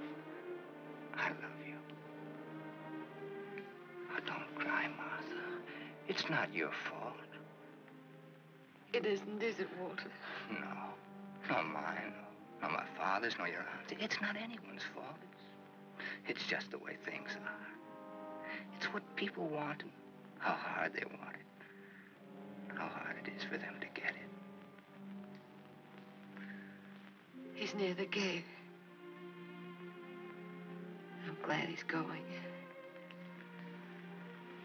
I love you. Oh, don't cry, Martha. It's not your fault. It isn't, is it, Walter? No. Nor mine, nor my father's, nor your aunt's. It's not anyone's fault. It's just the way things are. It's what people want and how hard they want it. How hard it is for them to get it. He's near the gate. I'm glad he's going.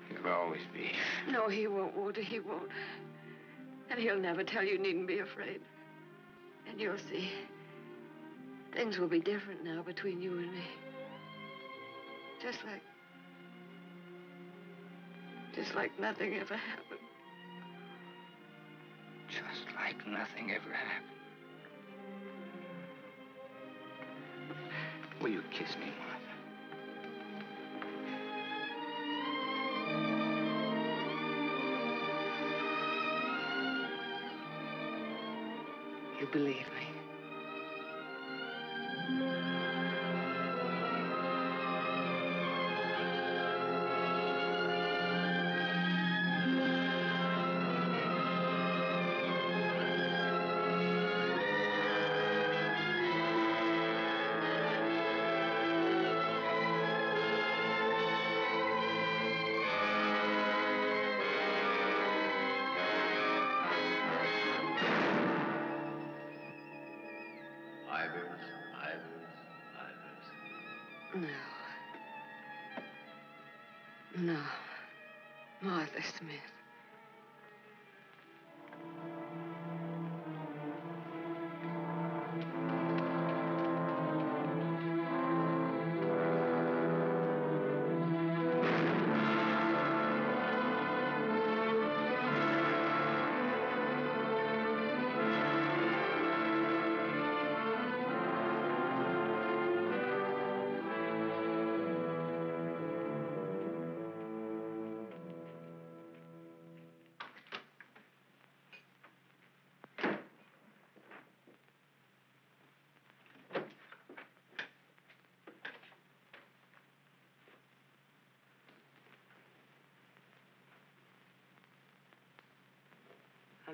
He'll always be. No, he won't, Walter, he won't. And he'll never tell you needn't be afraid. And you'll see. Things will be different now between you and me. Just like nothing ever happened. Just like nothing ever happened. Will you kiss me, Martha? You believe me? No. Martha Smith.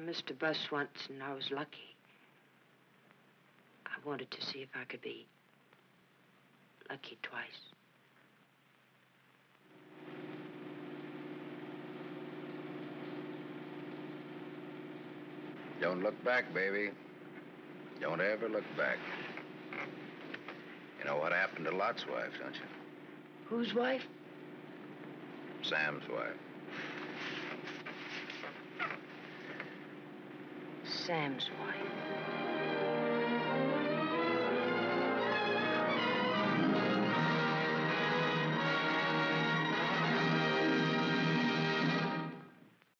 missed a bus once, and I was lucky. I wanted to see if I could be lucky twice. Don't look back, baby. Don't ever look back. You know what happened to Lot's wife, don't you? Whose wife? Sam's wife. Sam's wife.